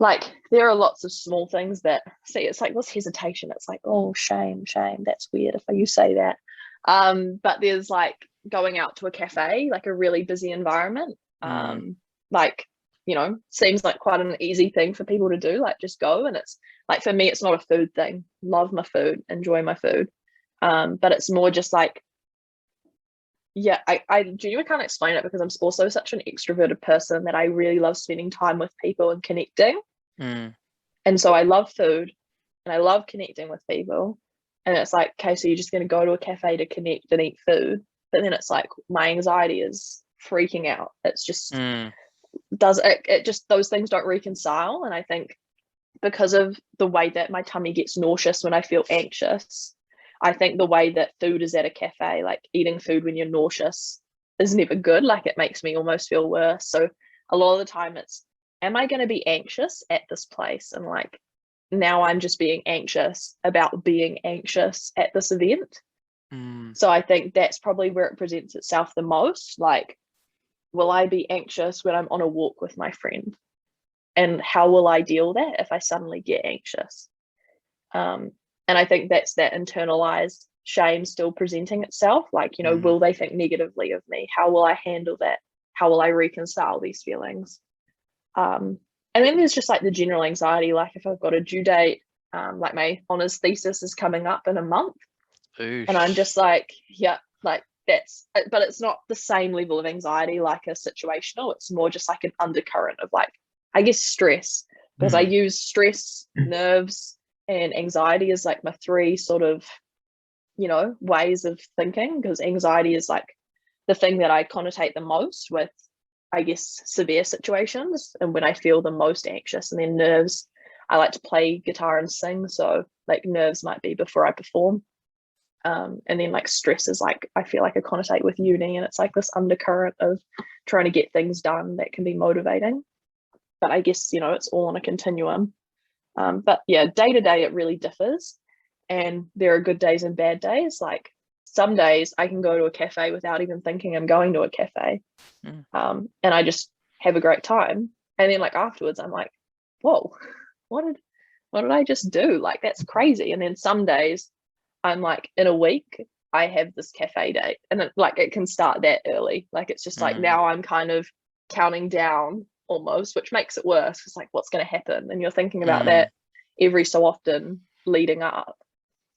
like, there are lots of small things that, see, it's like this hesitation. It's like, oh, shame, that's weird if you say that. But there's like going out to a cafe, like a really busy environment. Like, you know, seems like quite an easy thing for people to do, like just go. And it's like, for me, it's not a food thing. Love my food, enjoy my food. But it's more just like, yeah, I genuinely can't explain it, because I'm also such an extroverted person that I really love spending time with people and connecting. And so I love food and I love connecting with people. And it's like, okay, so you're just going to go to a cafe to connect and eat food. But then it's like, my anxiety is freaking out. It's just, it just, those things don't reconcile. And I think because of the way that my tummy gets nauseous when I feel anxious, I think the way that food is at a cafe, like eating food when you're nauseous, is never good. Like, it makes me almost feel worse. So a lot of the time it's, am I going to be anxious at this place? And like, now I'm just being anxious about being anxious at this event. So I think that's probably where it presents itself the most. Like, will I be anxious when I'm on a walk with my friend? And how will I deal that if I suddenly get anxious? And I think that's that internalized shame still presenting itself. Like, you know, will they think negatively of me? How will I handle that? How will I reconcile these feelings? And then there's just like the general anxiety, like if I've got a due date, like my honors thesis is coming up in a month. Oosh. And I'm just like, yeah, like that's, but it's not the same level of anxiety like a situational. It's more just like an undercurrent of like, I guess, stress, because I use stress, nerves, and anxiety as like my three sort of, you know, ways of thinking, because anxiety is like the thing that I connotate the most with, I guess, severe situations and when I feel the most anxious. And then nerves, I like to play guitar and sing, so like nerves might be before I perform. And then like stress is like, I feel like I connotate with uni, and it's like this undercurrent of trying to get things done that can be motivating. But I guess, you know, it's all on a continuum. But yeah, day to day, it really differs. And there are good days and bad days. Like some days I can go to a cafe without even thinking I'm going to a cafe. And I just have a great time. And then like afterwards, I'm like, whoa, what did I just do? Like, that's crazy. And then some days I'm like, in a week, I have this cafe date, and it can start that early. Like, it's just like now I'm kind of counting down almost, which makes it worse. It's like, what's going to happen? And you're thinking about that every so often leading up.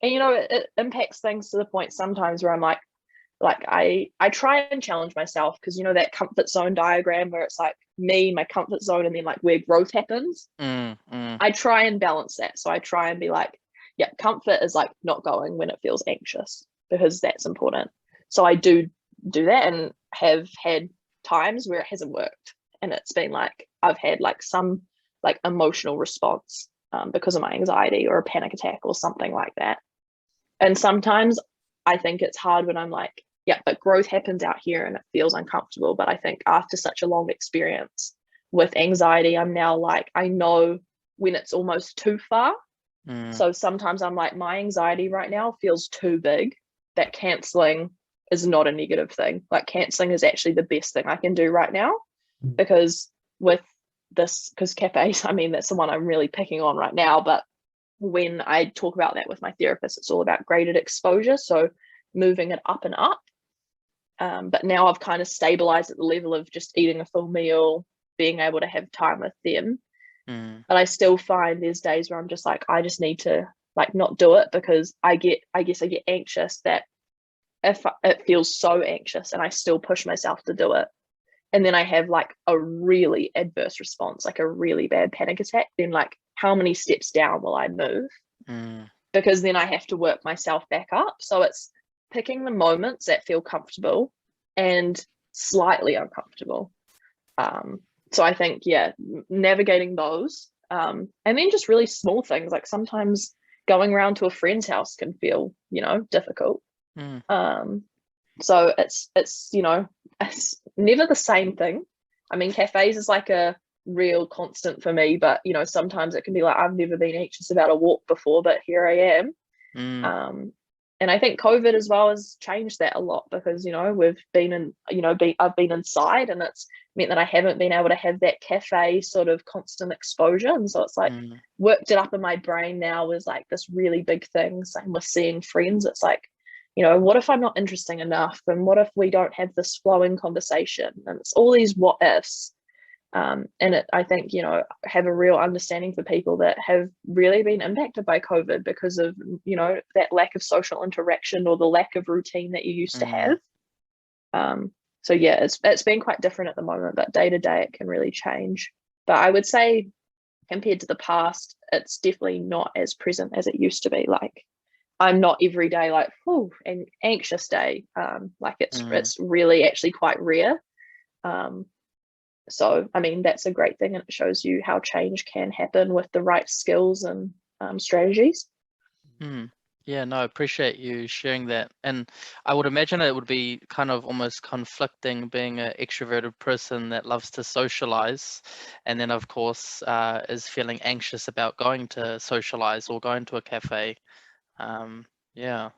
And, you know, it impacts things to the point sometimes where I'm like I try and challenge myself, because, you know, that comfort zone diagram where it's like me, my comfort zone, and then like where growth happens. I try and balance that. So I try and be like, yeah, comfort is like not going when it feels anxious, because that's important. So I do that, and have had times where it hasn't worked, and it's been like I've had like some like emotional response because of my anxiety or a panic attack or something like that. And sometimes I think it's hard when I'm like, yeah, but growth happens out here and it feels uncomfortable. But I think after such a long experience with anxiety, I'm now like, I know when it's almost too far. So sometimes I'm like, my anxiety right now feels too big, that canceling is not a negative thing. Like, canceling is actually the best thing I can do right now, because with this, because cafes, I mean, that's the one I'm really picking on right now. But when I talk about that with my therapist, it's all about graded exposure. So moving it up and up. But now I've kind of stabilized at the level of just eating a full meal, being able to have time with them. But I still find there's days where I'm just like, I just need to like not do it, because I get anxious, that if it feels so anxious and I still push myself to do it, and then I have like a really adverse response, like a really bad panic attack, then like how many steps down will I move? Because then I have to work myself back up. So it's picking the moments that feel comfortable and slightly uncomfortable. So I think, yeah, navigating those, and then just really small things, like sometimes going around to a friend's house can feel, you know, difficult. So it's, you know, it's never the same thing. I mean, cafes is like a real constant for me, but, you know, sometimes it can be like, I've never been anxious about a walk before, but here I am. And I think COVID as well has changed that a lot, because, you know, we've been in, you know, I've been inside, and it's meant that I haven't been able to have that cafe sort of constant exposure. And so it's like worked it up in my brain now as like this really big thing. Same with seeing friends. It's like, you know, what if I'm not interesting enough? And what if we don't have this flowing conversation? And it's all these what ifs. And I think, you know, have a real understanding for people that have really been impacted by COVID because of, you know, that lack of social interaction or the lack of routine that you used to have. So yeah, it's been quite different at the moment, but day to day it can really change. But I would say compared to the past, it's definitely not as present as it used to be. Like, I'm not every day like, oh, an anxious day. Like it's really actually quite rare. So, I mean, that's a great thing, and it shows you how change can happen with the right skills and strategies. Yeah, no, I appreciate you sharing that. And I would imagine it would be kind of almost conflicting being an extroverted person that loves to socialize, and then of course is feeling anxious about going to socialize or going to a cafe. Yeah.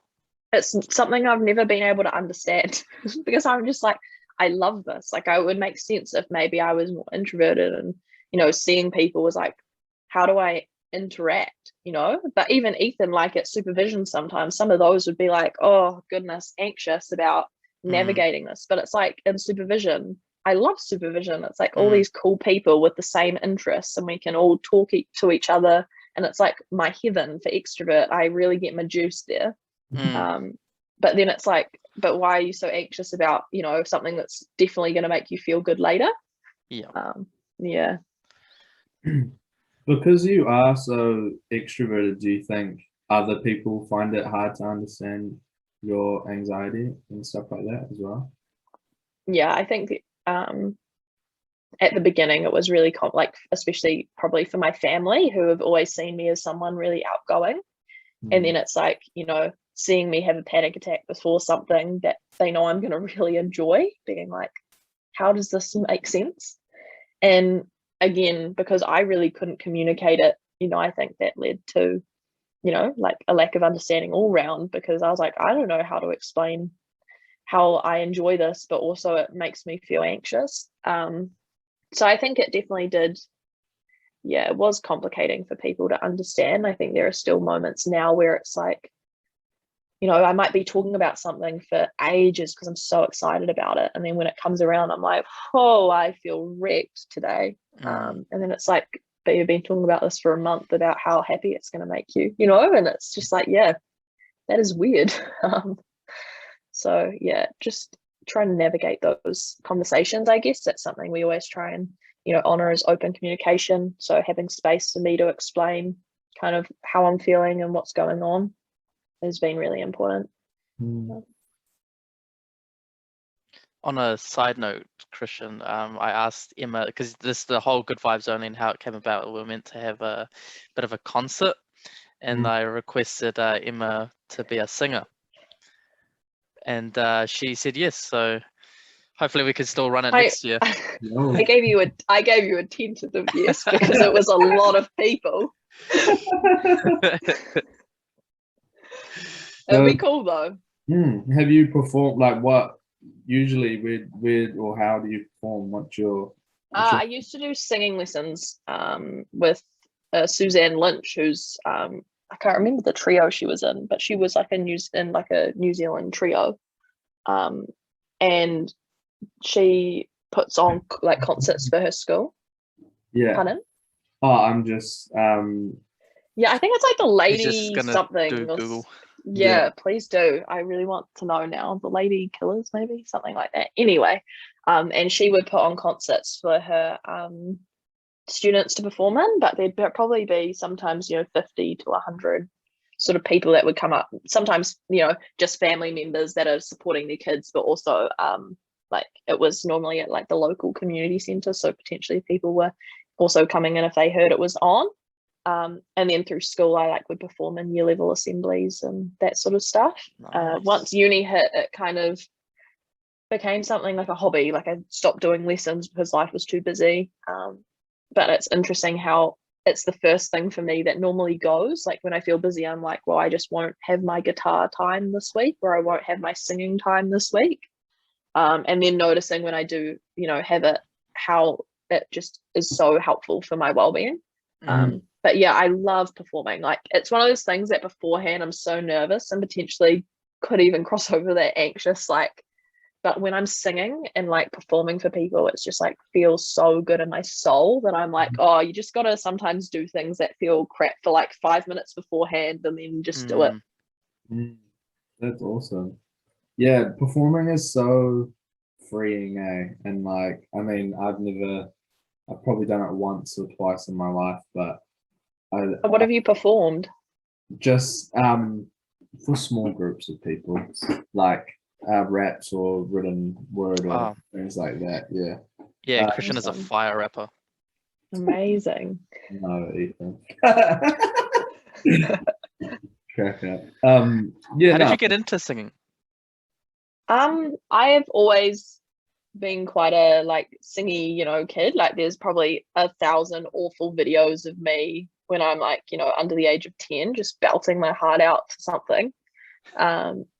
it's something I've never been able to understand because I'm just like, I love this. Like, I would make sense if maybe I was more introverted and, seeing people was like, how do I interact, But even Ethan, like at supervision, sometimes some of those would be like, oh goodness, anxious about navigating this. But it's like in supervision, I love supervision. It's like all these cool people with the same interests, and we can all talk to each other. And it's like my heaven for extrovert. I really get my juice there. But then it's like, but why are you so anxious about, something that's definitely going to make you feel good later? Yeah. Because you are so extroverted, do you think other people find it hard to understand your anxiety and stuff like that as well? Yeah, I think at the beginning it was really like, especially probably for my family, who have always seen me as someone really outgoing. And then it's like, seeing me have a panic attack before something that they know I'm going to really enjoy, being like, how does this make sense? And again, because I really couldn't communicate it, I think that led to, like a lack of understanding all round, because I was like, I don't know how to explain how I enjoy this, but also it makes me feel anxious. So I think it definitely did. Yeah, it was complicating for people to understand. I think there are still moments now where it's like, I might be talking about something for ages because I'm so excited about it. And then when it comes around, I'm like, oh, I feel wrecked today. And then it's like, but you've been talking about this for a month about how happy it's going to make you, and it's just like, yeah, that is weird. So yeah, just trying to navigate those conversations. I guess that's something we always try and, honor as open communication. So having space for me to explain kind of how I'm feeling and what's going on has been really important. On a side note, Christian, I asked Emma, because the whole Good Vibes Only and how it came about, we were meant to have a bit of a concert, and I requested Emma to be a singer, and she said yes. So hopefully we can still run it next year. I gave you a tentative yes because it was a lot of people. It'd be cool though. Have you performed, like, what usually with or how do you perform? What's your I used to do singing lessons with Suzanne Lynch, who's I can't remember the trio she was in, but she was like a New Zealand trio, and she puts on like concerts for her school. Yeah. Pardon? Oh, I'm just yeah, I think it's like the Lady He's just something. do Google. Yeah, please do. I really want to know now. The Lady Killers, maybe something like that. Anyway, and she would put on concerts for her students to perform in, but there'd probably be sometimes 50 to 100 sort of people that would come up. Sometimes just family members that are supporting their kids, but also like it was normally at like the local community centre, so potentially people were also coming in if they heard it was on. And then through school, I would perform in year level assemblies and that sort of stuff. Nice. Once uni hit, it kind of became something like a hobby. Like I stopped doing lessons because life was too busy. But it's interesting how it's the first thing for me that normally goes. Like when I feel busy, I'm like, well, I just won't have my guitar time this week, or I won't have my singing time this week. And then noticing when I do, have it, how it just is so helpful for my well-being. But yeah, I love performing. Like it's one of those things that beforehand I'm so nervous and potentially could even cross over that anxious, but when I'm singing and like performing for people, it's just like feels so good in my soul that I'm like, oh, you just gotta sometimes do things that feel crap for like 5 minutes beforehand and then just do it. That's awesome. Yeah, performing is so freeing, and like, I mean, I've probably done it once or twice in my life, but What have you performed? Just for small groups of people, like raps or written word or things like that. Yeah, Christian is a fire rapper. Amazing. No, Ethan. Crack up. Yeah. How did you get into singing? I have always been quite a singy, kid. Like there's probably 1,000 awful videos of me when I'm under the age of 10, just belting my heart out for something.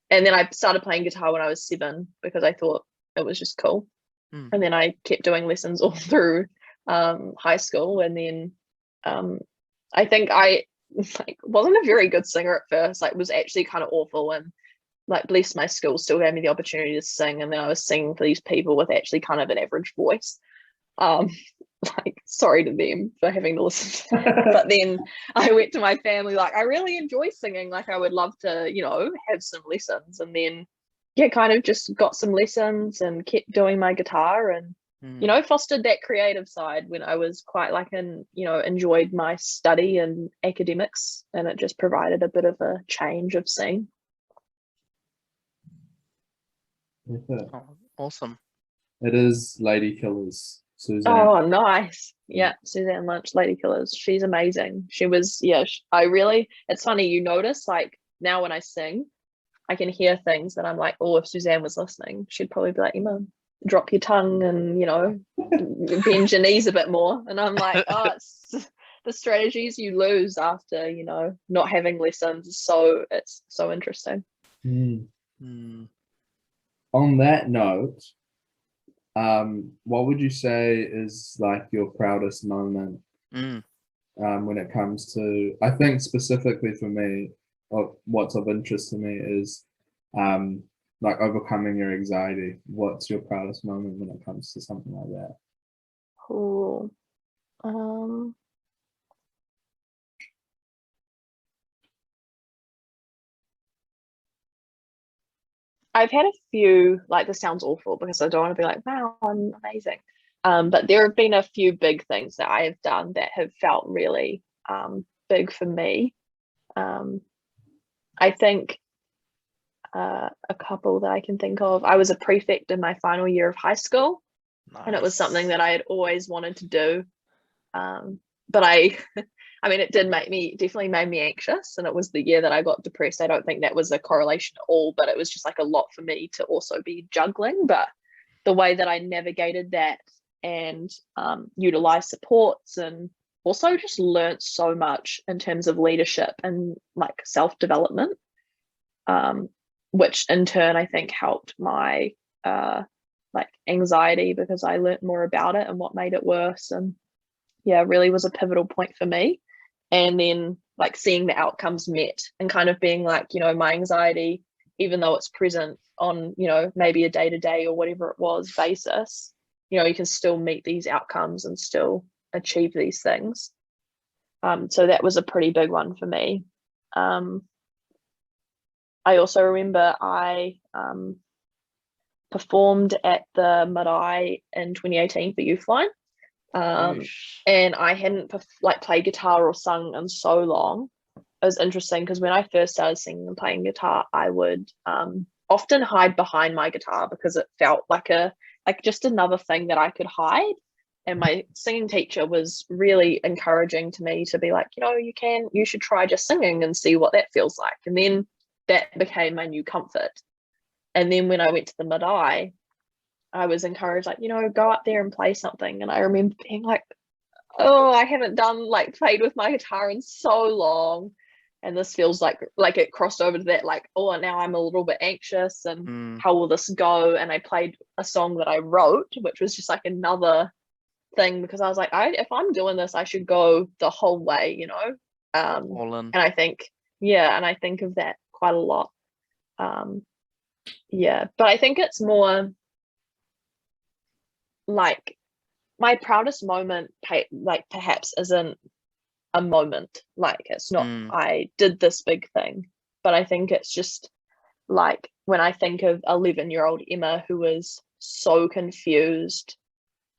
and then I started playing guitar when I was 7 because I thought it was just cool. And then I kept doing lessons all through high school, and then I think I wasn't a very good singer at first. Like, was actually kind of awful, and like, bless my school, still gave me the opportunity to sing, and then I was singing for these people with actually kind of an average voice. Like, sorry to them for having to listen to that. But then I went to my family, like, I really enjoy singing, like I would love to, you know, have some lessons. And then kind of just got some lessons and kept doing my guitar, and you know, fostered that creative side when I was quite like enjoyed my study and academics, and it just provided a bit of a change of scene. Oh, awesome. It is Lady Killers, Suzanne. Oh, nice. Yeah, Suzanne Lynch, Lady Killers. She's amazing. She was, I really, it's funny, you notice, like, now when I sing, I can hear things that I'm like, oh, if Suzanne was listening, she'd probably be like, Emma, drop your tongue and, you know, bend your knees a bit more. And I'm like, oh, it's the strategies you lose after, you know, not having lessons. It's so interesting. On that note, what would you say is like your proudest moment when it comes to, I think specifically for me, what's of interest to me is like overcoming your anxiety. What's your proudest moment when it comes to something like that? Cool. I've had a few, like, this sounds awful because I don't want to be like, wow, I'm amazing. But there have been a few big things that I have done that have felt really big for me. I think a couple that I can think of. I was a prefect in my final year of high school. Nice. And it was something that I had always wanted to do. But I mean, it definitely made me anxious, and it was the year that I got depressed. I don't think that was a correlation at all, but it was just like a lot for me to also be juggling. But the way that I navigated that and utilized supports, and also just learned so much in terms of leadership and like self-development, which in turn I think helped my like anxiety, because I learned more about it and what made it worse. And yeah, really was a pivotal point for me. And then like seeing the outcomes met and kind of being like, you know, my anxiety, even though it's present on, you know, maybe a day-to-day or whatever it was basis, you know, you can still meet these outcomes and still achieve these things. So that was a pretty big one for me. I also remember I performed at the Marae in 2018 for Youthline. And I hadn't played guitar or sung in so long. It was interesting because when I first started singing and playing guitar, I would often hide behind my guitar because it felt like just another thing that I could hide. And my singing teacher was really encouraging to me to be like, you know, you should try just singing and see what that feels like. And then that became my new comfort. And then when I went to the Marae, I was encouraged, like, you know, go up there and play something. And I remember being like, oh, I haven't played with my guitar in so long. And this feels like it crossed over to that, like, oh, now I'm a little bit anxious and how will this go? And I played a song that I wrote, which was just like another thing, because I was like, if I'm doing this, I should go the whole way, you know? All in. And I think, and I think of that quite a lot. But I think it's more like my proudest moment, like perhaps isn't a moment, like it's not I did this big thing, but I think it's just like when I think of 11-year-old Emma who was so confused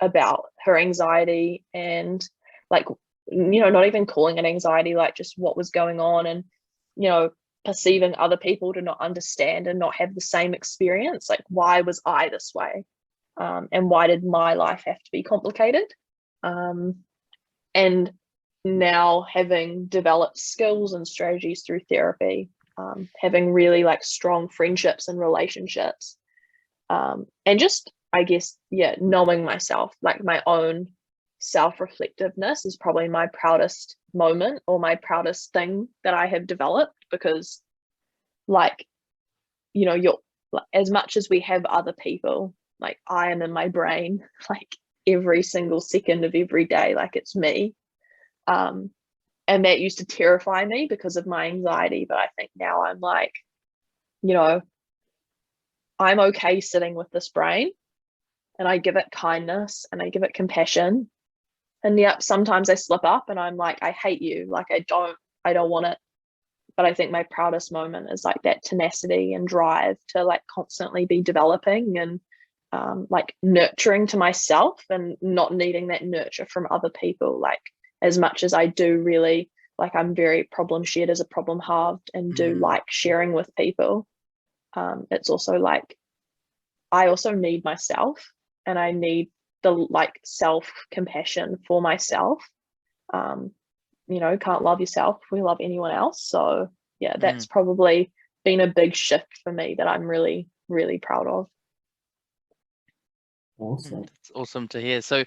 about her anxiety, and like, you know, not even calling it anxiety, like just what was going on, and, you know, perceiving other people to not understand and not have the same experience, like why was I this way? And why did my life have to be complicated? And now having developed skills and strategies through therapy, having really like strong friendships and relationships, and just, I guess, knowing myself, like my own self-reflectiveness is probably my proudest moment or my proudest thing that I have developed, because like you know, you're like, as much as we have other people, like I am in my brain like every single second of every day, like it's me. And that used to terrify me because of my anxiety, but I think now I'm like, you know, I'm okay sitting with this brain, and I give it kindness and I give it compassion. And yep, sometimes I slip up and I'm like, I hate you, like I don't want it. But I think my proudest moment is like that tenacity and drive to like constantly be developing and like nurturing to myself, and not needing that nurture from other people. Like as much as I do really, like I'm very problem shared as a problem halved and do like sharing with people. It's also like I also need myself, and I need the like self compassion for myself. You know, can't love yourself if we love anyone else. So yeah, that's probably been a big shift for me that I'm really, really proud of. Awesome. It's awesome to hear. So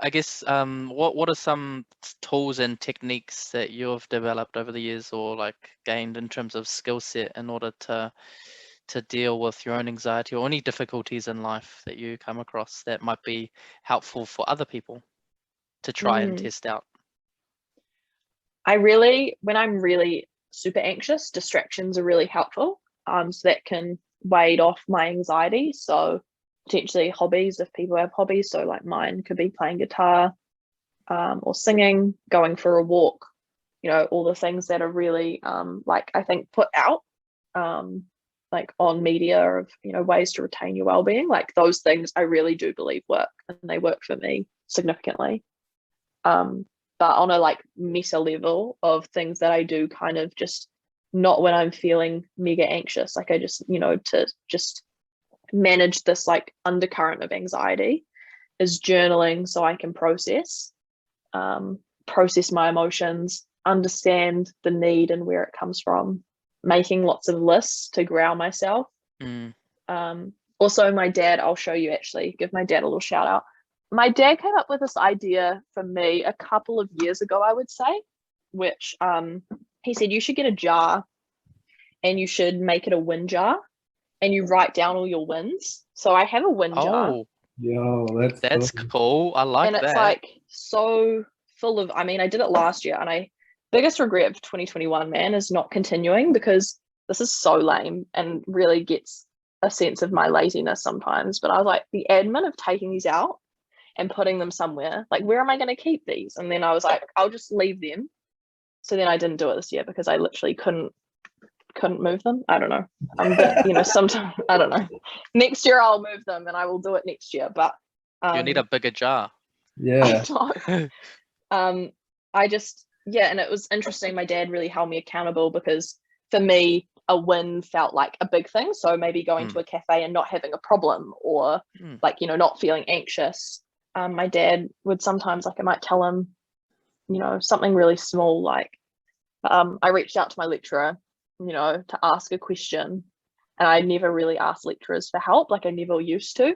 I guess what are some tools and techniques that you've developed over the years, or like gained in terms of skill set, in order to deal with your own anxiety or any difficulties in life that you come across that might be helpful for other people to try and test out? When I'm really super anxious, distractions are really helpful. So that can wade off my anxiety. So potentially hobbies, if people have hobbies. So like mine could be playing guitar, or singing, going for a walk, you know, all the things that are really like I think put out like on media of, you know, ways to retain your well-being. Like those things I really do believe work, and they work for me significantly. But on a like meta level of things that I do kind of just not when I'm feeling mega anxious, like I just, you know, to just manage this like undercurrent of anxiety, is journaling so I can process my emotions, understand the need and where it comes from, making lots of lists to ground myself. Also my dad, I'll show you, actually give my dad a little shout out. My dad came up with this idea for me a couple of years ago, I would say, which he said you should get a jar and you should make it a win jar, and you write down all your wins. So I have a win jar. Yo, That's cool. cool. I like and that. It's like so full of, I mean, I did it last year, and biggest regret of 2021, man, is not continuing, because this is so lame and really gets a sense of my laziness sometimes. But I was like, the admin of taking these out and putting them somewhere, like where am I going to keep these? And then I was like, I'll just leave them. So then I didn't do it this year because I literally couldn't move them. I don't know. I'm a bit, you know, sometimes I don't know. Next year I'll move them, and I will do it next year. But you need a bigger jar. Yeah. I just, yeah, and it was interesting. My dad really held me accountable, because for me a win felt like a big thing. So maybe going to a cafe and not having a problem, or like, you know, not feeling anxious. My dad would sometimes, like I might tell him, you know, something really small, like I reached out to my lecturer, you know, to ask a question, and I never really asked lecturers for help, like I never used to.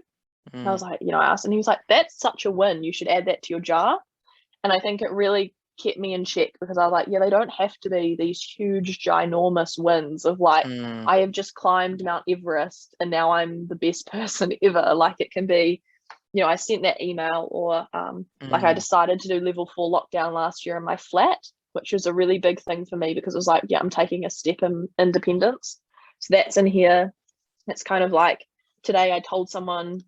And I was like, you know, I asked, and he was like, that's such a win, you should add that to your jar. And I think it really kept me in check, because I was like, yeah, they don't have to be these huge ginormous wins of like I have just climbed Mount Everest and now I'm the best person ever. Like it can be, you know, I sent that email, or like I decided to do level 4 lockdown last year in my flat, which was a really big thing for me, because it was like, yeah, I'm taking a step in independence. So that's in here. It's kind of like today I told someone,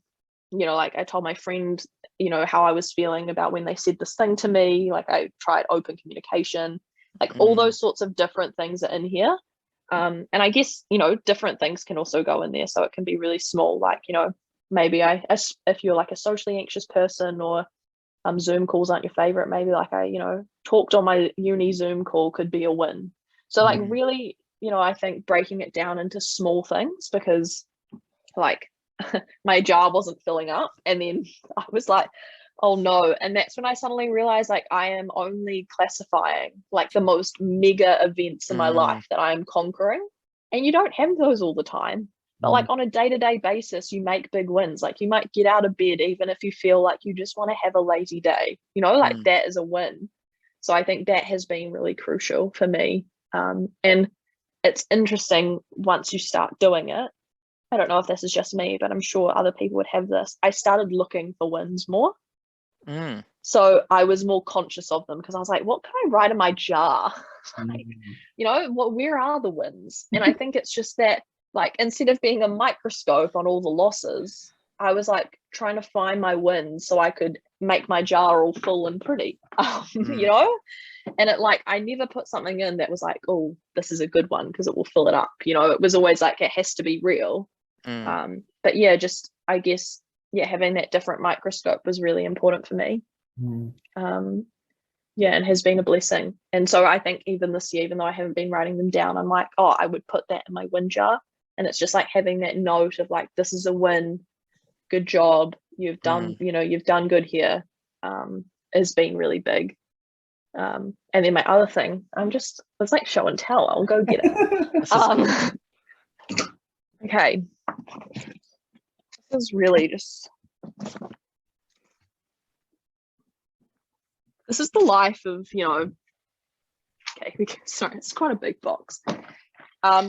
you know, like I told my friend, you know, how I was feeling about when they said this thing to me. Like I tried open communication, like all those sorts of different things are in here. And I guess, you know, different things can also go in there. So it can be really small, like, you know, maybe if you're like a socially anxious person, or Zoom calls aren't your favorite, maybe like I, you know, talked on my uni Zoom call could be a win. So like really, you know, I think breaking it down into small things, because like my jar wasn't filling up, and then I was like, oh no. And that's when I suddenly realized, like, I am only classifying like the most mega events in my life that I am conquering, and you don't have those all the time. But like on a day-to-day basis, you make big wins. Like you might get out of bed even if you feel like you just want to have a lazy day, you know, like that is a win. So I think that has been really crucial for me. And it's interesting once you start doing it, I don't know if this is just me, but I'm sure other people would have this. I started looking for wins more. So I was more conscious of them because I was like, what can I write in my jar? Like, you know, where are the wins? And I think it's just that, like, instead of being a microscope on all the losses, I was like trying to find my wins so I could make my jar all full and pretty, you know? And it, like, I never put something in that was like, oh, this is a good one because it will fill it up. You know, it was always like, it has to be real. But yeah, just, I guess, yeah, having that different microscope was really important for me. Yeah, and has been a blessing. And so I think even this year, even though I haven't been writing them down, I'm like, oh, I would put that in my win jar. And it's just like having that note of like, this is a win, good job, you've done, you know, you've done good here, has been really big. And then my other thing, it's like show and tell, I'll go get it. Okay, this is really just, this is the life of, you know, okay, sorry, it's quite a big box.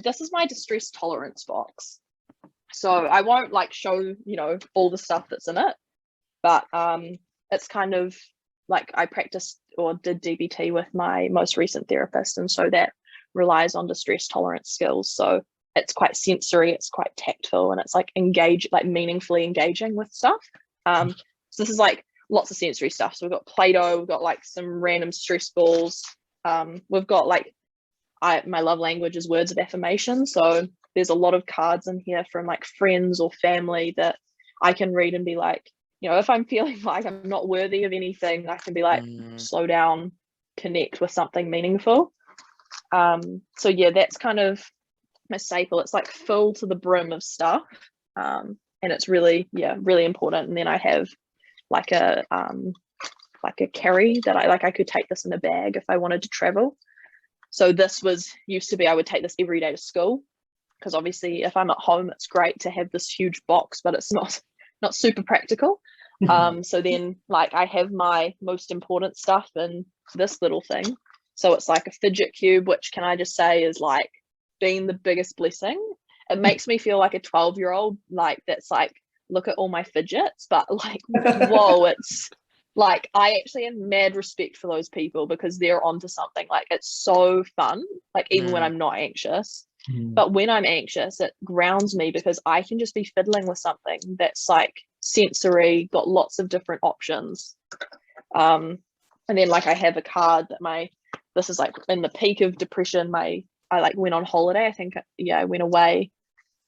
This is my distress tolerance box. So I won't like show, you know, all the stuff that's in it, but it's kind of like I practiced or did DBT with my most recent therapist. And so that relies on distress tolerance skills. So it's quite sensory, it's quite tactile, and it's like meaningfully engaging with stuff. So this is like lots of sensory stuff. So we've got Play-Doh, we've got like some random stress balls. We've got like, my love language is words of affirmation. So there's a lot of cards in here from like friends or family that I can read and be like, you know, if I'm feeling like I'm not worthy of anything, I can be like, slow down, connect with something meaningful. So yeah, that's kind of my staple. It's like full to the brim of stuff. And it's really, yeah, really important. And then I have like a carry that I could take this in a bag if I wanted to travel. So this used to be, I would take this every day to school, because obviously if I'm at home, it's great to have this huge box, but it's not super practical. So then like I have my most important stuff in this little thing. So it's like a fidget cube, which can I just say is like been the biggest blessing. It makes me feel like a 12-year-old, like that's like, look at all my fidgets, but like, whoa, it's like, I actually have mad respect for those people because they're onto something. Like, it's so fun, like even when I'm not anxious. But when I'm anxious, it grounds me because I can just be fiddling with something that's like sensory, got lots of different options. And then like I have a card that this is like in the peak of depression, I like went on holiday. I think, yeah, I went away,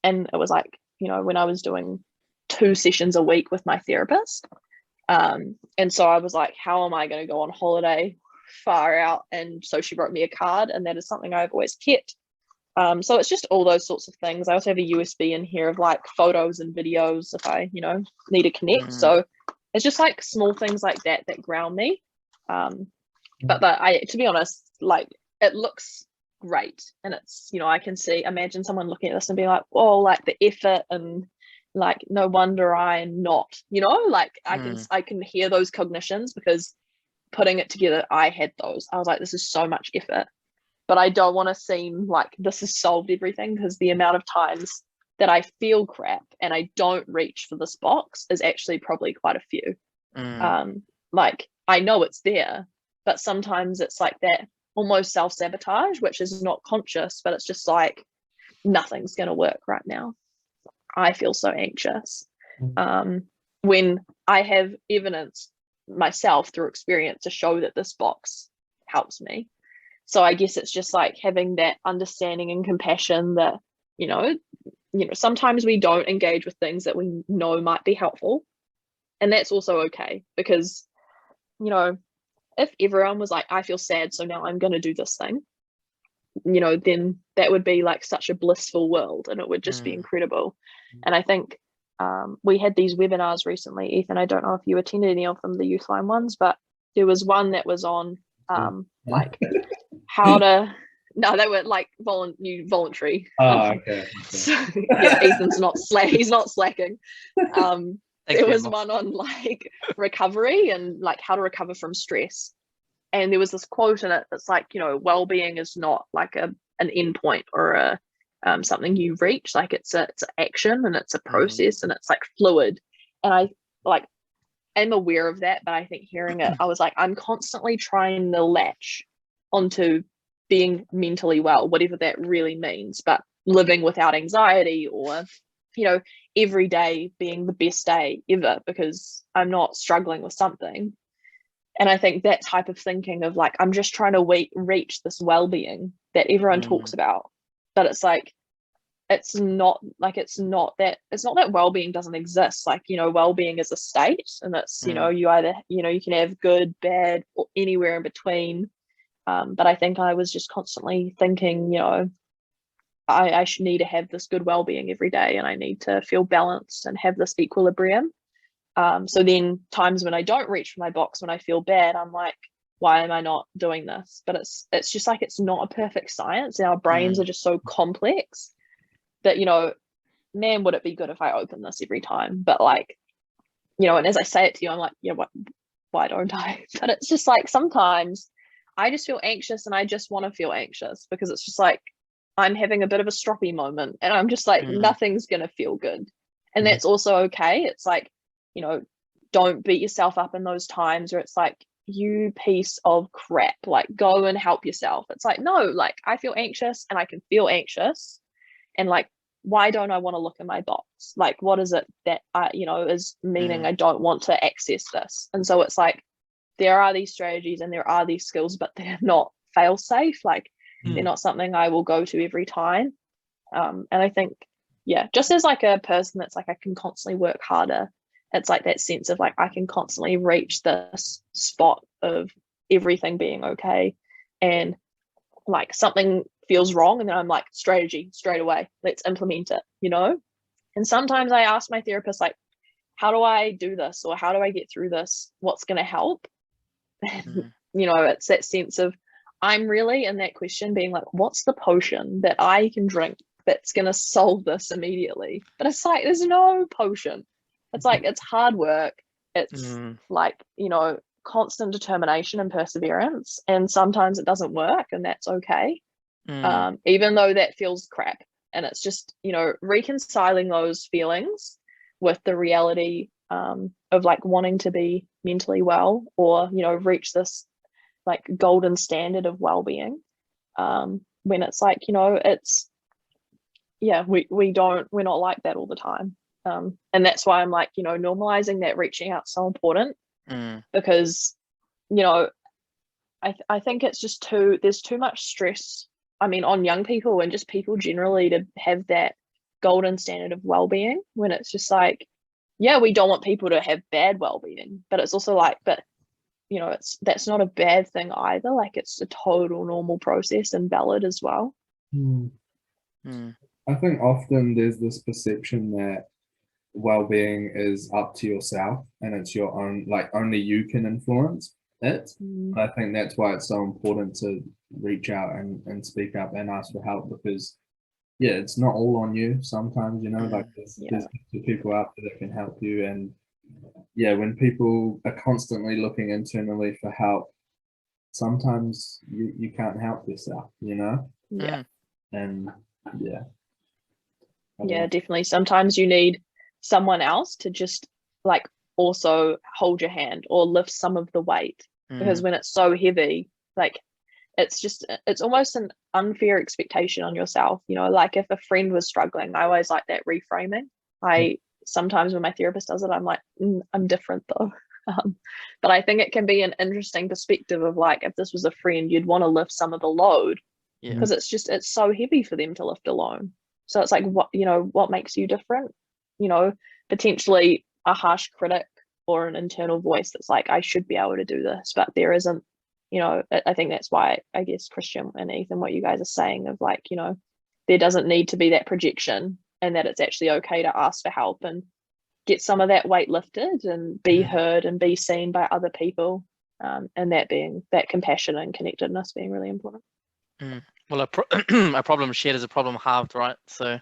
and it was like, you know, when I was doing 2 sessions a week with my therapist. And so I was like, how am I going to go on holiday far out? And so she wrote me a card, and that is something I've always kept. So it's just all those sorts of things. I also have a USB in here of like photos and videos if I, you know, need to connect. So it's just like small things like that ground me. But to be honest, like it looks great, and it's, you know, I can imagine someone looking at this and being like, oh, like the effort, and like no wonder I'm not, you know, like I can hear those cognitions, because putting it together, I had those. I was like, this is so much effort, but I don't want to seem like this has solved everything, because the amount of times that I feel crap and I don't reach for this box is actually probably quite a few. Like I know it's there, but sometimes it's like that almost self-sabotage, which is not conscious, but it's just like, nothing's going to work right now. I feel so anxious. When I have evidence myself through experience to show that this box helps me. So I guess it's just like having that understanding and compassion that, you know, sometimes we don't engage with things that we know might be helpful. And that's also okay, because, you know, if everyone was like, I feel sad, so now I'm going to do this thing, you know, then that would be like such a blissful world, and it would just be incredible. And I think we had these webinars recently, Ethan, I don't know if you attended any of them, the Youthline ones, but there was one that was on like how to, no, they were like voluntary. Okay. So, yeah, Ethan's he's not slacking. There was one on like recovery and like how to recover from stress. And there was this quote in it that's like, you know, well-being is not like an endpoint or something you reach. Like it's an action and it's a process and it's like fluid. And I like am aware of that, but I think hearing it, I was like, I'm constantly trying to latch onto being mentally well, whatever that really means, but living without anxiety, or every day being the best day ever because I'm not struggling with something. And I think that type of thinking of like, I'm just trying to reach this well-being that everyone talks about, but it's like, it's not that well-being doesn't exist. Like, well-being is a state, and it's, you either, you can have good, bad, or anywhere in between. But I think I was just constantly thinking, I should need to have this good well-being every day, and I need to feel balanced and have this equilibrium. So then times when I don't reach for my box, when I feel bad, I'm like, why am I not doing this? But it's just like, it's not a perfect science. Our brains are just so complex that, man, would it be good if I open this every time? But like, and as I say it to you, I'm like, yeah, why don't I? But it's just like, sometimes I just feel anxious and I just want to feel anxious because it's just like, I'm having a bit of a stroppy moment and I'm just like, nothing's going to feel good. And that's also okay. It's like, don't beat yourself up in those times where it's like, you piece of crap, like go and help yourself. It's like, no, like I feel anxious and I can feel anxious. And like, why don't I want to look in my box? Like, what is it that is meaning I don't want to access this? And so it's like, there are these strategies and there are these skills, but they're not fail safe. Like they're not something I will go to every time. And I think, just as like a person that's like, I can constantly work harder. It's like that sense of like, I can constantly reach this spot of everything being okay. And like something feels wrong. And then I'm like, strategy straight away, let's implement it, And sometimes I ask my therapist, like, how do I do this? Or how do I get through this? What's going to help? It's that sense of, I'm really in that question being like, what's the potion that I can drink that's going to solve this immediately? But it's like, there's no potion. It's like, it's hard work. It's like, constant determination and perseverance. And sometimes it doesn't work, and that's okay. Even though that feels crap. And it's just, reconciling those feelings with the reality of like wanting to be mentally well, or, reach this like golden standard of well-being. When it's like, it's, we're not like that all the time. And that's why I'm like, normalizing that reaching out is so important, because, I think it's just there's too much stress, I mean, on young people and just people generally to have that golden standard of well-being, when it's just like, we don't want people to have bad well-being, but it's also like, but that's not a bad thing either. Like it's a total normal process and valid as well. I think often there's this perception that well-being is up to yourself and it's your own, like only you can influence it. I think that's why it's so important to reach out and speak up and ask for help, because it's not all on you sometimes, like there's people out there that can help you. And when people are constantly looking internally for help, sometimes you can't help yourself, and definitely sometimes you need someone else to just like also hold your hand or lift some of the weight, because when it's so heavy, like it's almost an unfair expectation on yourself, like if a friend was struggling, I always like that reframing. Sometimes when my therapist does it, I'm like, I'm different though. But I think it can be an interesting perspective of like, if this was a friend, you'd want to lift some of the load, because it's so heavy for them to lift alone. So it's like, what makes you different? Potentially a harsh critic or an internal voice that's like, I should be able to do this, but there isn't. I think that's why I guess Christian and Ethan, what you guys are saying of like, there doesn't need to be that projection, and that it's actually okay to ask for help and get some of that weight lifted and be heard and be seen by other people, and that compassion and connectedness being really important. Well, a problem shared is a problem halved, right? So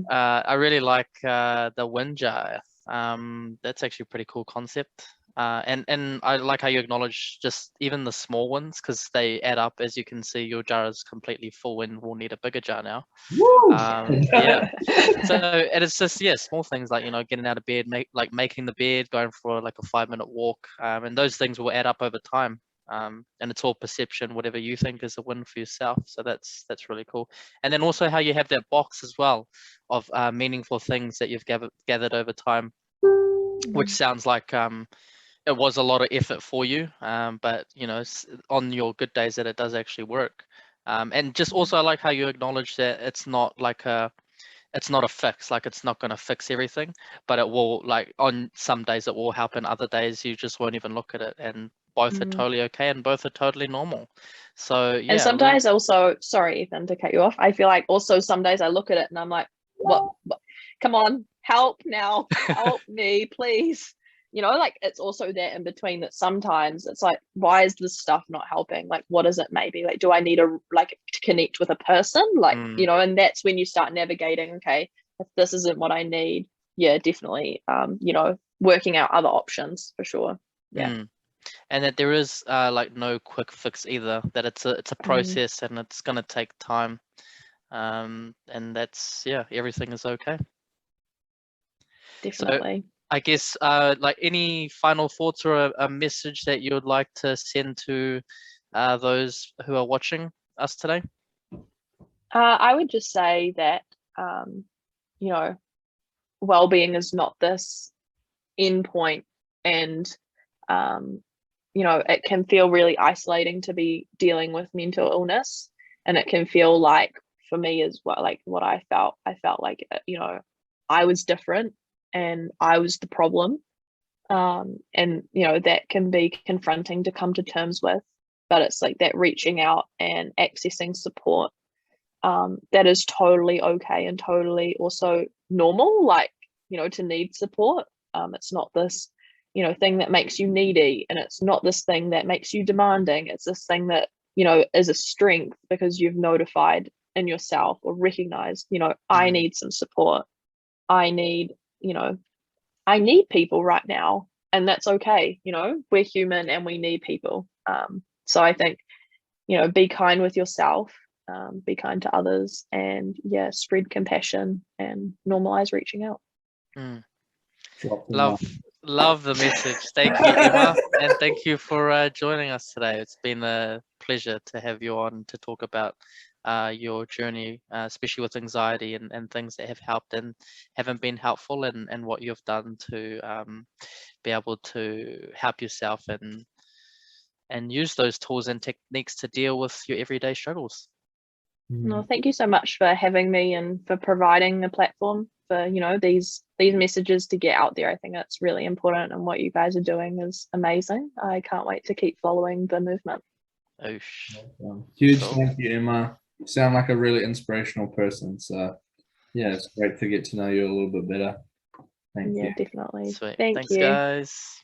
I really like the wind jar. That's actually a pretty cool concept. And I like how you acknowledge just even the small ones, because they add up. As you can see, your jar is completely full and we'll need a bigger jar now. Woo! Yeah. So it is just, yeah, small things like, getting out of bed, making the bed, going for like a 5-minute walk, and those things will add up over time. And it's all perception, whatever you think is a win for yourself. So that's really cool. And then also how you have that box as well of meaningful things that you've gathered over time, which sounds like it was a lot of effort for you, but on your good days that it does actually work. And just also I like how you acknowledge that it's not a fix, like it's not going to fix everything, but it will, like on some days it will help, and other days you just won't even look at it, and both are totally okay and both are totally normal. So yeah. And sometimes also, sorry Ethan to cut you off, I feel like also some days I look at it and I'm like, what? Come on, help now, help me please. Like it's also that in between, that sometimes it's like, why is this stuff not helping? Like, what is it? Maybe like, do I need to connect with a person? Like, and that's when you start navigating, okay, if this isn't what I need, yeah, definitely, working out other options for sure. Yeah. And that there is like no quick fix either, that it's a process and it's going to take time. And that's, yeah, everything is okay. Definitely. So I guess like any final thoughts or a message that you would like to send to those who are watching us today? I would just say that well-being is not this end point, and it can feel really isolating to be dealing with mental illness, and it can feel like, for me as well, like what I felt like I was different and I was the problem, and that can be confronting to come to terms with, but it's like that reaching out and accessing support, that is totally okay and totally also normal, like to need support. It's not this thing that makes you needy, and it's not this thing that makes you demanding. It's this thing that is a strength because you've notified in yourself or recognized, I need some support. I need people right now, and that's okay. We're human and we need people. So I think be kind with yourself, be kind to others, and spread compassion and normalize reaching out. Love the message. Thank you, Emma, and thank you for joining us today. It's been a pleasure to have you on to talk about your journey, especially with anxiety and things that have helped and haven't been helpful, and what you've done to be able to help yourself and use those tools and techniques to deal with your everyday struggles. No, thank you so much for having me and for providing a platform for these messages to get out there. I think it's really important, and what you guys are doing is amazing. I can't wait to keep following the movement. Huge thank you, Emma. You sound like a really inspirational person, so yeah, it's great to get to know you a little bit better. Thank you. Definitely. Sweet. Thanks you guys.